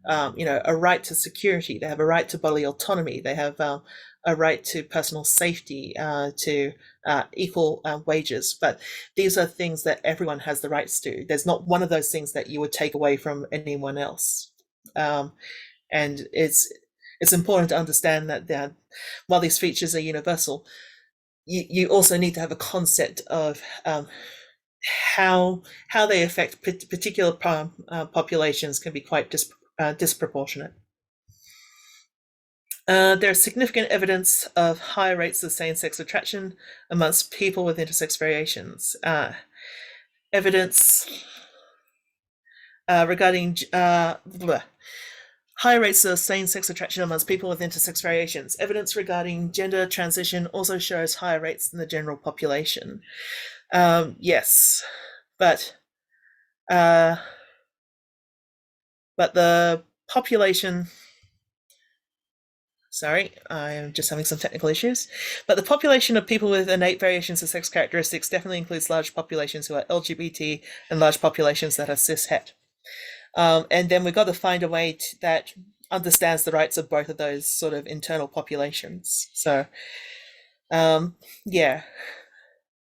a right to security. They have a right to bodily autonomy. They have a right to personal safety, to equal wages. But these are things that everyone has the rights to. There's not one of those things that you would take away from anyone else. And it's important to understand that while these features are universal, you also need to have a concept of how they affect particular populations can be quite disproportionate. There's significant evidence of higher rates of same-sex attraction amongst people with intersex variations. evidence regarding high rates of same-sex attraction amongst people with intersex variations. Evidence regarding gender transition also shows higher rates than the general population. Yes, but the population. Sorry, I am just having some technical issues. But the population of people with innate variations of sex characteristics definitely includes large populations who are LGBT and large populations that are cishet. And then we've got to find a way that understands the rights of both of those sort of internal populations. So, yeah,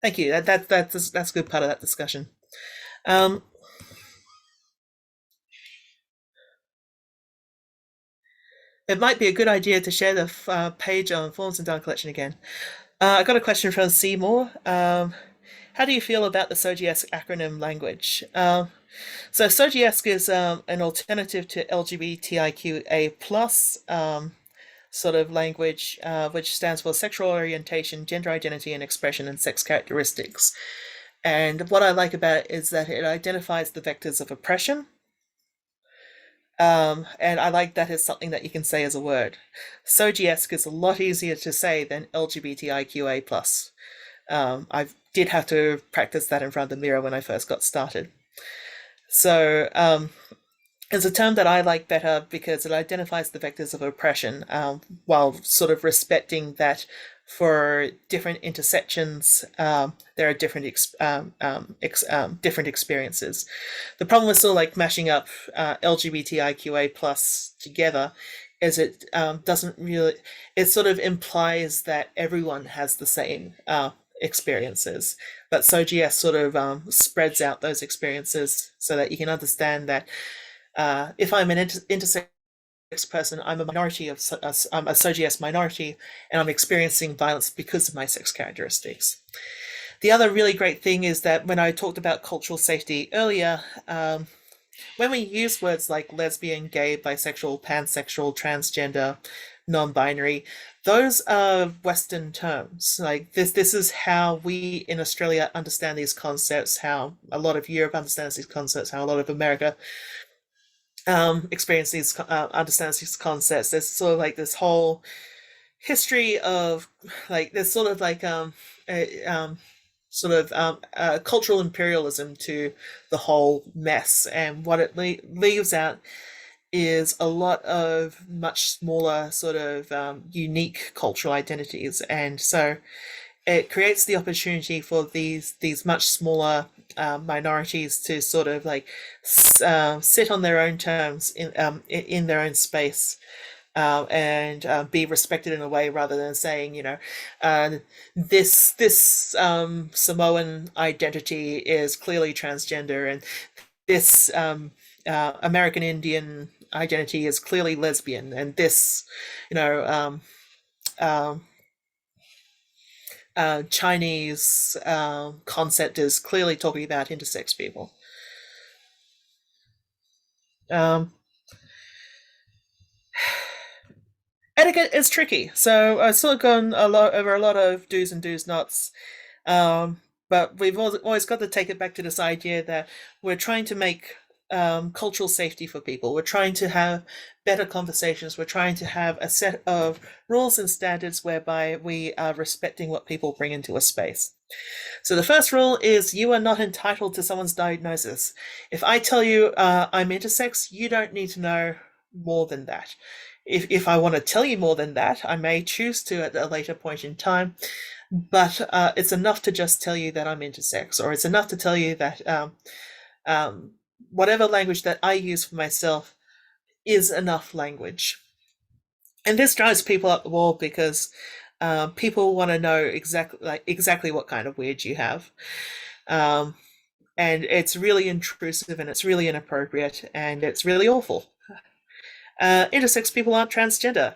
thank you. That's a good part of that discussion. It might be a good idea to share the page on forms and data collection again. I got a question from Seymour. How do you feel about the SOGIESC acronym language? So SOGIESC is an alternative to LGBTIQA plus sort of language, which stands for sexual orientation, gender identity and expression, and sex characteristics. And what I like about it is that it identifies the vectors of oppression. And I like that as something that you can say as a word. SOGIESC is a lot easier to say than LGBTIQA plus. I did have to practice that in front of the mirror when I first got started. So it's a term that I like better because it identifies the vectors of oppression while sort of respecting that for different intersections, there are different different experiences. The problem with sort of like mashing up LGBTIQA plus together is it doesn't really, it sort of implies that everyone has the same experiences, but SOGIESC sort of spreads out those experiences so that you can understand that if I'm an intersex person, I'm a minority of I'm a SOGIESC minority, and I'm experiencing violence because of my sex characteristics. The other really great thing is that when I talked about cultural safety earlier, when we use words like lesbian, gay, bisexual, pansexual, transgender, non-binary, those are Western terms. Like this is how we in Australia understand these concepts, how a lot of Europe understands these concepts, how a lot of America experience these understands these concepts. There's sort of like this whole history of like there's sort of like cultural imperialism to the whole mess, and what it leaves out is a lot of much smaller sort of unique cultural identities, and so it creates the opportunity for these much smaller minorities to sort of like sit on their own terms in their own space and be respected in a way, rather than saying, you know, this Samoan identity is clearly transgender, and this American Indian identity is clearly lesbian, and this, you know, Chinese concept is clearly talking about intersex people. Etiquette is tricky, so I've sort of gone over a lot of do's and do's nots, but we've always got to take it back to this idea that we're trying to make cultural safety for people. We're trying to have better conversations. We're trying to have a set of rules and standards whereby we are respecting what people bring into a space. So the first rule is you are not entitled to someone's diagnosis. If I tell you I'm intersex, you don't need to know more than that. If I want to tell you more than that, I may choose to at a later point in time, but it's enough to just tell you that I'm intersex, or it's enough to tell you that whatever language that I use for myself is enough language. And this drives people up the wall because people want to know exactly what kind of weird you have. And it's really intrusive, and it's really inappropriate, and it's really awful. Intersex people aren't transgender.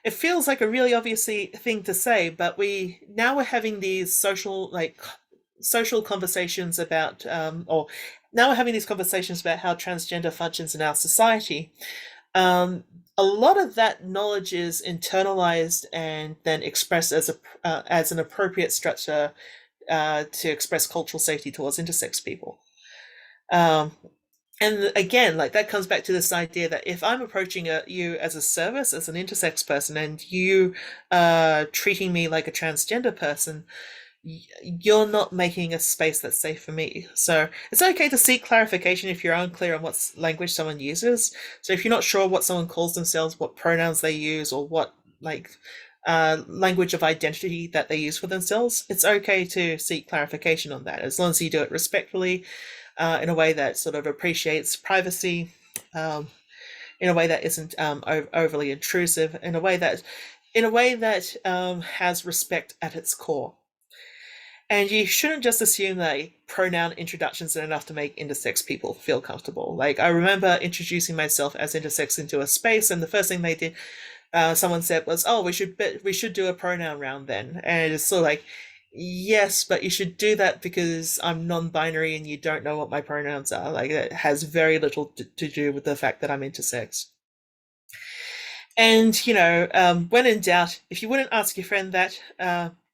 It feels like a really obvious thing to say, but we're having these social conversations about, or now we're having these conversations about how transgender functions in our society. A lot of that knowledge is internalized and then expressed as an appropriate structure to express cultural safety towards intersex people. Um, and again, like that comes back to this idea that if I'm approaching you as a service, as an intersex person, and you are treating me like a transgender person, you're not making a space that's safe for me. So it's okay to seek clarification if you're unclear on what language someone uses. So if you're not sure what someone calls themselves, what pronouns they use, or what like language of identity that they use for themselves, it's okay to seek clarification on that, as long as you do it respectfully, in a way that sort of appreciates privacy, in a way that isn't overly intrusive, in a way that has respect at its core. And you shouldn't just assume that pronoun introductions are enough to make intersex people feel comfortable. Like, I remember introducing myself as intersex into a space, and the first thing they did, someone said, was, "Oh, we should do a pronoun round then." And it's sort of like, yes, but you should do that because I'm non-binary and you don't know what my pronouns are. Like, it has very little to do with the fact that I'm intersex. And, when in doubt, if you wouldn't ask your friend that,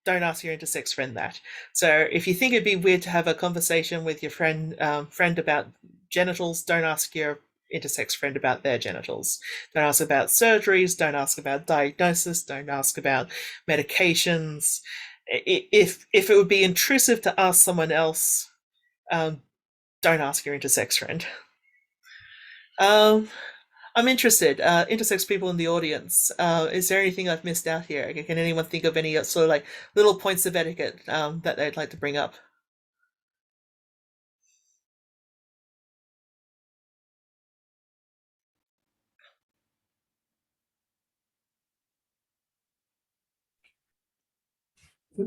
don't ask your intersex friend that. So if you think it'd be weird to have a conversation with your friend about genitals, don't ask your intersex friend about their genitals. Don't ask about surgeries. Don't ask about diagnosis. Don't ask about medications. If it would be intrusive to ask someone else, don't ask your intersex friend. I'm interested. Intersex people in the audience. Is there anything I've missed out here? Can anyone think of any sort of like little points of etiquette that they'd like to bring up?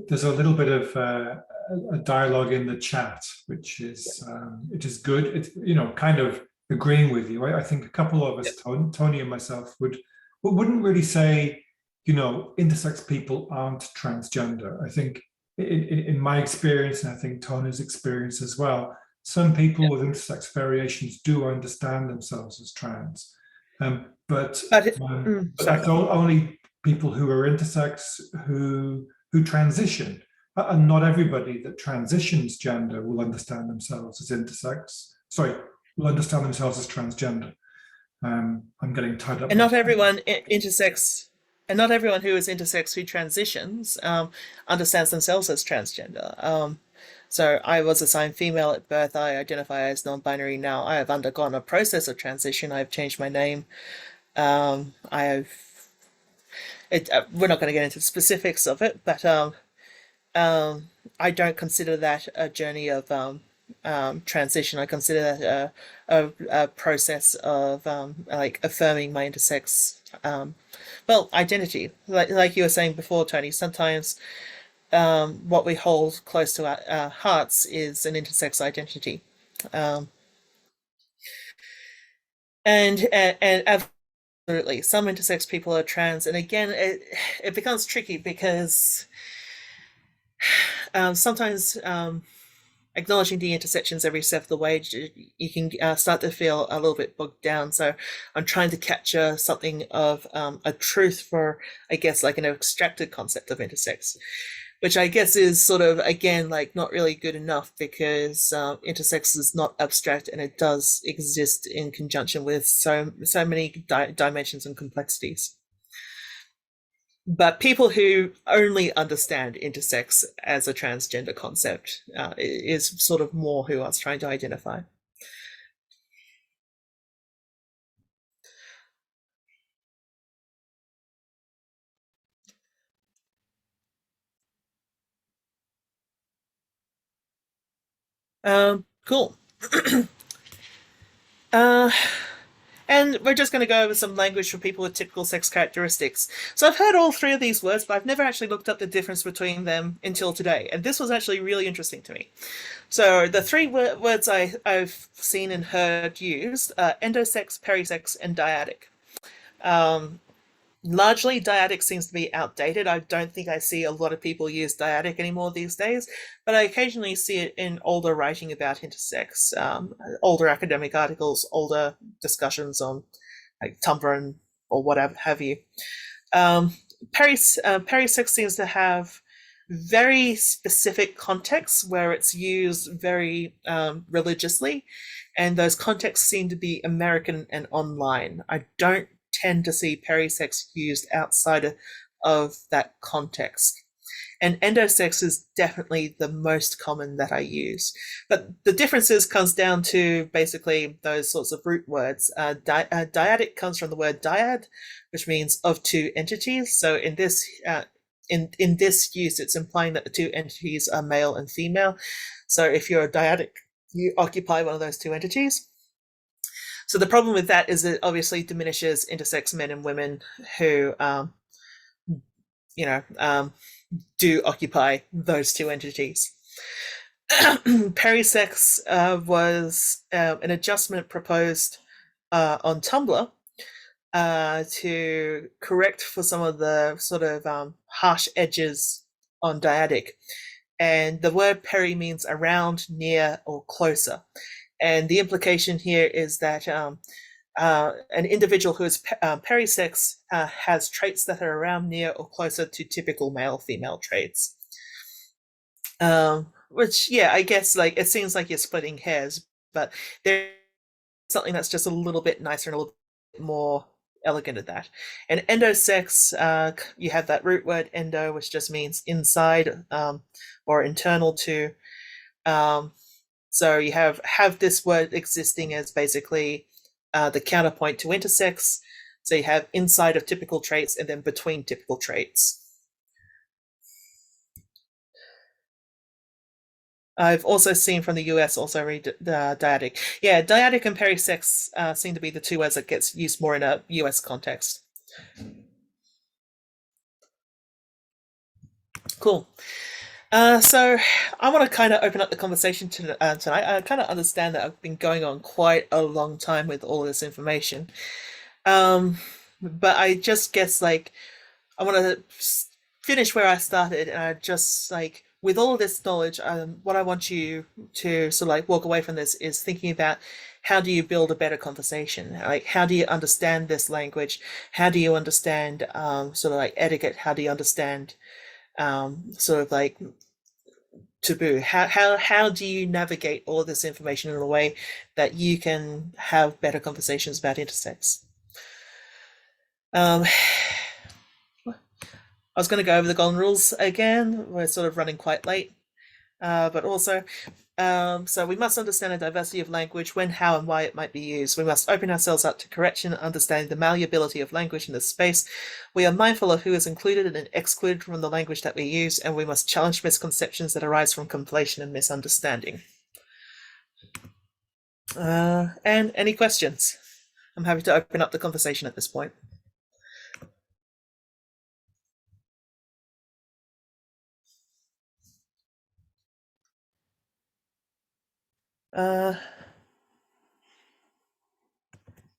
There's a little bit of a dialogue in the chat, which is it is good. It's kind of agreeing with you. I think a couple of us, Tony and myself, wouldn't really say intersex people aren't transgender. I think in my experience, and I think Tony's experience as well, some people with intersex variations do understand themselves as trans, but that's only people who are intersex who transition. And not everybody that transitions gender will understand themselves as intersex. Sorry, will understand themselves as transgender. I'm getting tied up. And not everyone intersex, and not everyone who is intersex who transitions understands themselves as transgender. So I was assigned female at birth. I identify as non-binary now. I have undergone a process of transition. I've changed my name. I have. We're not going to get into the specifics of it, but I don't consider that a journey of transition. I consider that a process of like affirming my intersex identity. Like you were saying before, Tony. Sometimes what we hold close to our hearts is an intersex identity, and absolutely, some intersex people are trans, and again, it becomes tricky because sometimes acknowledging the intersections every step of the way, you can start to feel a little bit bogged down. So I'm trying to capture something of a truth for, I guess, like an abstracted concept of intersex, which I guess is sort of, again, like not really good enough because intersex is not abstract and it does exist in conjunction with so many dimensions and complexities. But people who only understand intersex as a transgender concept is sort of more who I was trying to identify. Cool. And we're just going to go over some language for people with typical sex characteristics. So I've heard all three of these words, but I've never actually looked up the difference between them until today. And this was actually really interesting to me. So the three words I've seen and heard used are endosex, perisex, and dyadic. Largely, dyadic seems to be outdated. I don't think I see a lot of people use dyadic anymore these days, but I occasionally see it in older writing about intersex, older academic articles, older discussions on like Tumblr or whatever have you. Perisex seems to have very specific contexts where it's used very religiously, and those contexts seem to be American and online. I don't tend to see perisex used outside of that context. And endosex is definitely the most common that I use. But the differences comes down to basically those sorts of root words. Dyadic comes from the word dyad, which means of two entities. So in this in this use, it's implying that the two entities are male and female. So if you're a dyadic, you occupy one of those two entities. So the problem with that is it obviously diminishes intersex men and women who, do occupy those two entities. Perisex was an adjustment proposed on Tumblr to correct for some of the sort of harsh edges on dyadic. And the word peri means around, near, or closer. And the implication here is that an individual who is perisex has traits that are around, near, or closer to typical male-female traits. Which, yeah, I guess like it seems like you're splitting hairs, but there's something that's just a little bit nicer and a little bit more elegant at that. And endosex, you have that root word endo, which just means inside or internal to. So you have this word existing as basically the counterpoint to intersex. So you have inside of typical traits and then between typical traits. I've also seen from the US also read dyadic. Yeah, dyadic and perisex seem to be the two words that gets used more in a US context. Cool. So I want to kind of open up the conversation tonight. I kind of understand that I've been going on quite a long time with all this information. But I just guess like I want to finish where I started, and I just like with all of this knowledge, what I want you to sort of like walk away from this is thinking about how do you build a better conversation? Like how do you understand this language? How do you understand sort of like etiquette? How do you understand sort of like taboo? How do you navigate all of this information in a way that you can have better conversations about intersex? I was going to go over the golden rules again. We're sort of running quite late, but also, so we must understand the diversity of language, when, how, and why it might be used. We must open ourselves up to correction, understanding the malleability of language in this space. We are mindful of who is included and excluded from the language that we use, and we must challenge misconceptions that arise from conflation and misunderstanding. And any questions? I'm happy to open up the conversation at this point.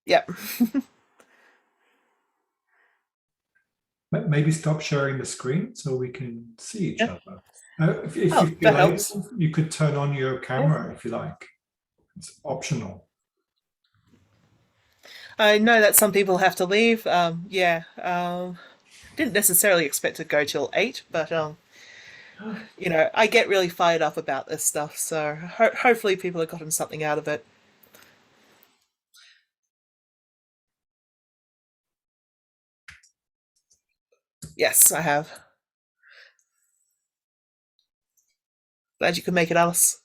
Yeah. Maybe stop sharing the screen so we can see each Yeah. other. If you feel able, you could turn on your camera if you like. It's optional. I know that some people have to leave. Didn't necessarily expect to go till 8, but I get really fired up about this stuff. So hopefully people have gotten something out of it. Yes, I have. Glad you could make it, Alice.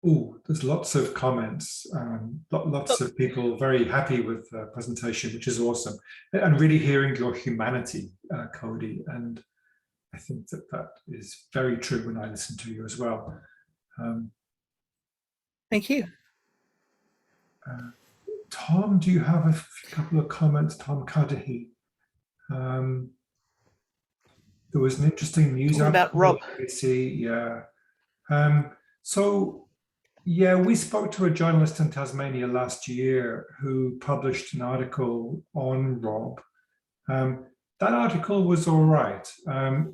Oh, there's lots of comments, lots of people very happy with the presentation, which is awesome. And really hearing your humanity, Cody. And I think that is very true when I listen to you as well. Thank you. Tom, do you have a couple of comments? Tom Cudahy. There was an interesting news about Rob. Yeah. So, yeah, we spoke to a journalist in Tasmania last year who published an article on Rob. That article was all right. I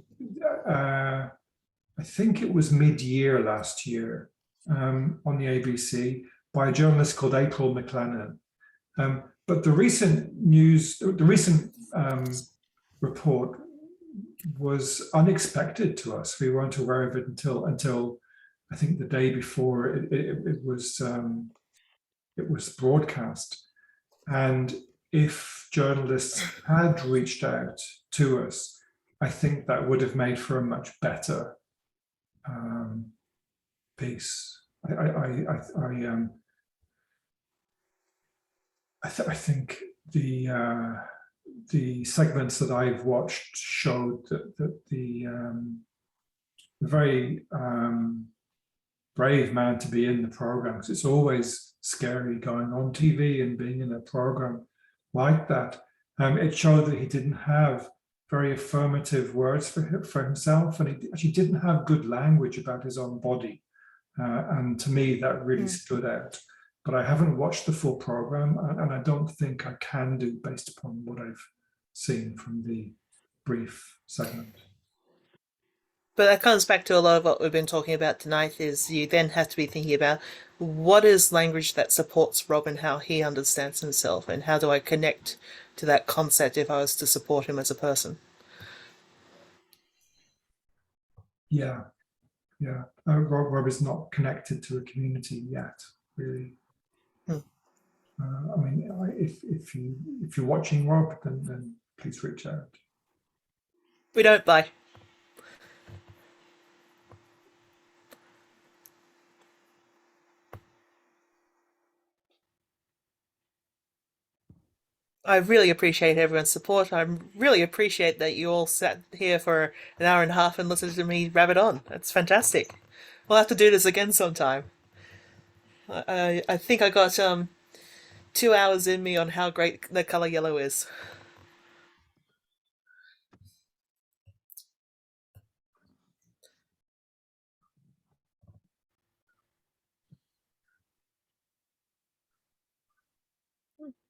think it was mid-year last year on the ABC by a journalist called April McLennan. But the recent news, the recent report was unexpected to us. We weren't aware of it until I think the day before it was broadcast. And if journalists had reached out to us, I think that would have made for a much better piece. I think the segments that I've watched showed that the very brave man to be in the program, because it's always scary going on TV and being in a program like that. It showed that he didn't have very affirmative words for himself, and he actually didn't have good language about his own body. And to me, that really stood out. But I haven't watched the full program, and I don't think I can do based upon what I've seen from the brief segment. But that comes back to a lot of what we've been talking about tonight, is you then have to be thinking about what is language that supports Rob and how he understands himself, and how do I connect to that concept if I was to support him as a person. Yeah. Rob is not connected to a community yet, really. I mean, if you're watching Rob, then please reach out. We don't buy. I really appreciate everyone's support. I really appreciate that you all sat here for an hour and a half and listened to me rabbit on. That's fantastic. We'll have to do this again sometime. I think I got 2 hours in me on how great the color yellow is.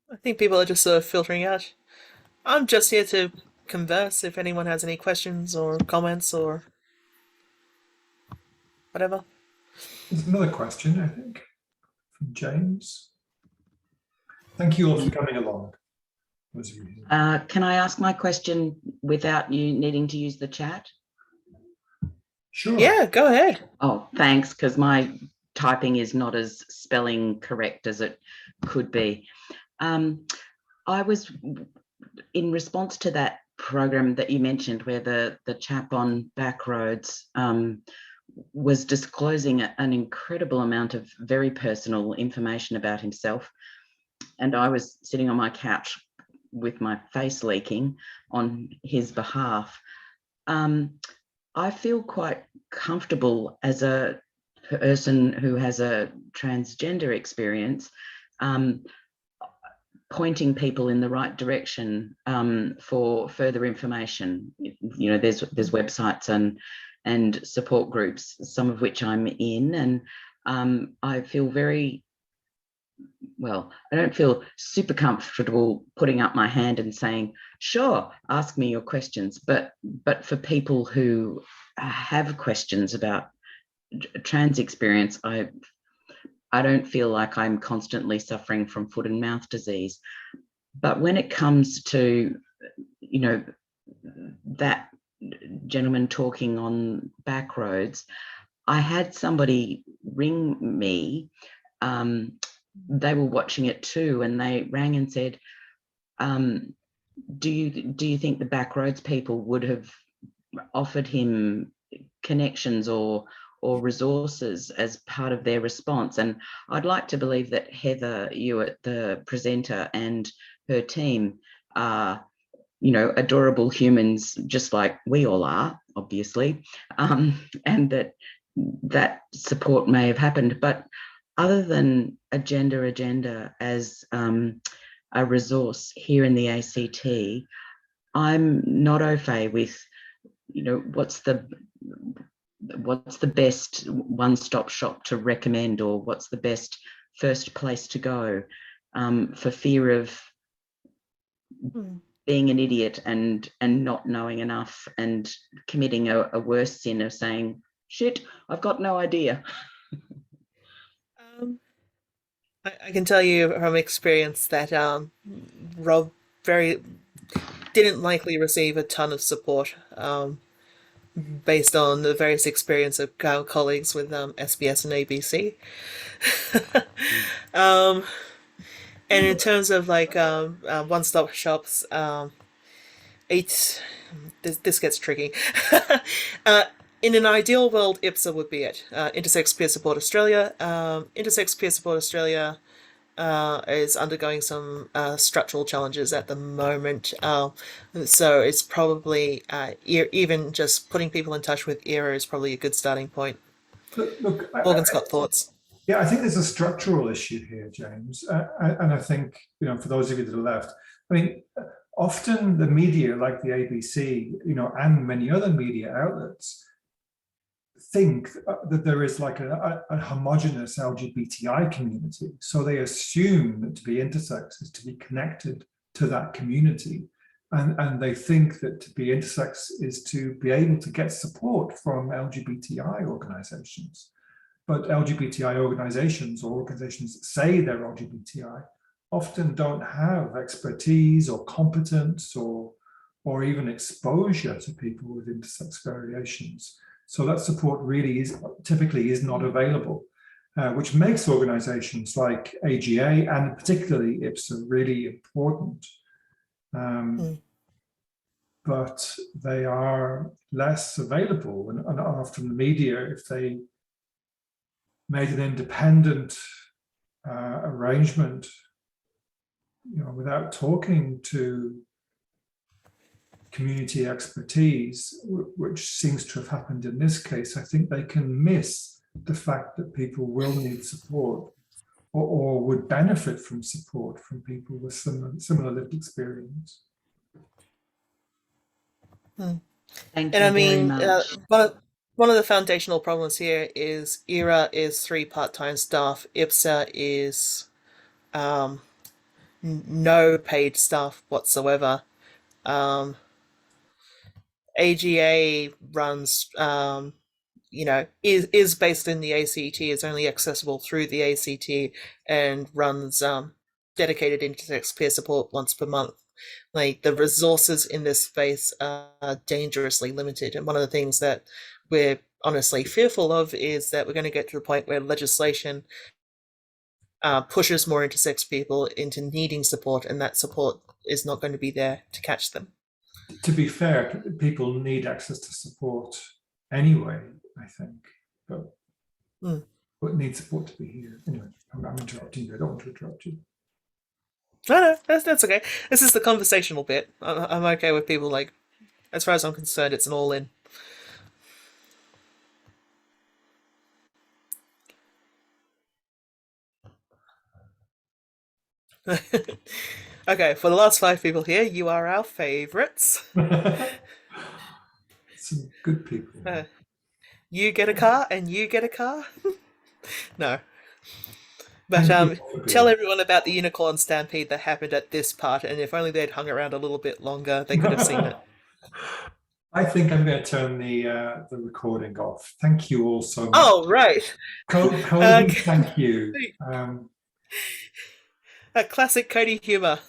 I think people are just sort of filtering out. I'm just here to converse if anyone has any questions or comments or whatever. There's another question, I think, from James. Thank you all for coming along. Can I ask my question without you needing to use the chat? Sure. Yeah, go ahead. Oh, thanks, because my typing is not as spelling correct as it could be. I was, in response to that program that you mentioned where the chap on Backroads was disclosing an incredible amount of very personal information about himself. And I was sitting on my couch with my face leaking on his behalf. I feel quite comfortable as a person who has a transgender experience pointing people in the right direction for further information. You know, there's websites and support groups, some of which I'm in, and I feel very, well, I don't feel super comfortable putting up my hand and saying, sure, ask me your questions. But for people who have questions about trans experience, I don't feel like I'm constantly suffering from foot and mouth disease. But when it comes to, you know, that gentleman talking on Backroads, I had somebody ring me. They were watching it too, and they rang and said, do you think the Backroads people would have offered him connections or resources as part of their response? And I'd like to believe that Heather Hewitt, the presenter, and her team are, you know, adorable humans, just like we all are, obviously, and that support may have happened. But other than a gender agenda as a resource here in the ACT, I'm not au fait with, you know, what's the best one-stop shop to recommend, or what's the best first place to go, for fear of being an idiot and not knowing enough and committing a worse sin of saying, shit, I've got no idea. I can tell you from experience that Rob very didn't likely receive a ton of support based on the various experience of our colleagues with SBS and ABC. And in terms of like one-stop shops, this gets tricky. uh, in an ideal world, IPSA would be it. Intersex Peer Support Australia. Intersex Peer Support Australia is undergoing some structural challenges at the moment. So it's probably, even just putting people in touch with ERA is probably a good starting point. Look, Morgan's got thoughts. yeah, I think there's a structural issue here, James. And I think, for those of you that are left, I mean, often the media, like the ABC, and many other media outlets, think that there is like a homogenous LGBTI community. So they assume that to be intersex is to be connected to that community. And they think that to be intersex is to be able to get support from LGBTI organizations. But LGBTI organizations, or organizations that say they're LGBTI, often don't have expertise or competence or even exposure to people with intersex variations. So that support really typically is not available, which makes organizations like AGA and particularly IPSA really important. But they are less available, and often the media, if they made an independent arrangement, without talking to community expertise, which seems to have happened in this case, I think they can miss the fact that people will need support or would benefit from support from people with similar lived experience. Thank And you I mean, very much. one of the foundational problems here is ERA is 3 part-time staff, IPSA is no paid staff whatsoever. AGA runs, is based in the ACT, is only accessible through the ACT, and runs dedicated intersex peer support once per month. Like, the resources in this space are dangerously limited, and one of the things that we're honestly fearful of is that we're going to get to the point where legislation pushes more intersex people into needing support, and that support is not going to be there to catch them. To be fair, people need access to support anyway, I think, but need support to be here. Anyway, I'm interrupting you. I don't want to interrupt you. No, that's okay. This is the conversational bit. I'm okay with people, like, as far as I'm concerned, it's an all-in. Okay, for the last 5 people here, you are our favourites. Some good people. You get a car, and you get a car. No. But tell everyone about the unicorn stampede that happened at this part, and if only they'd hung around a little bit longer, they could have seen it. I think I'm going to turn the recording off. Thank you all so much. Oh, right. Cody, thank you. A classic Cody humour.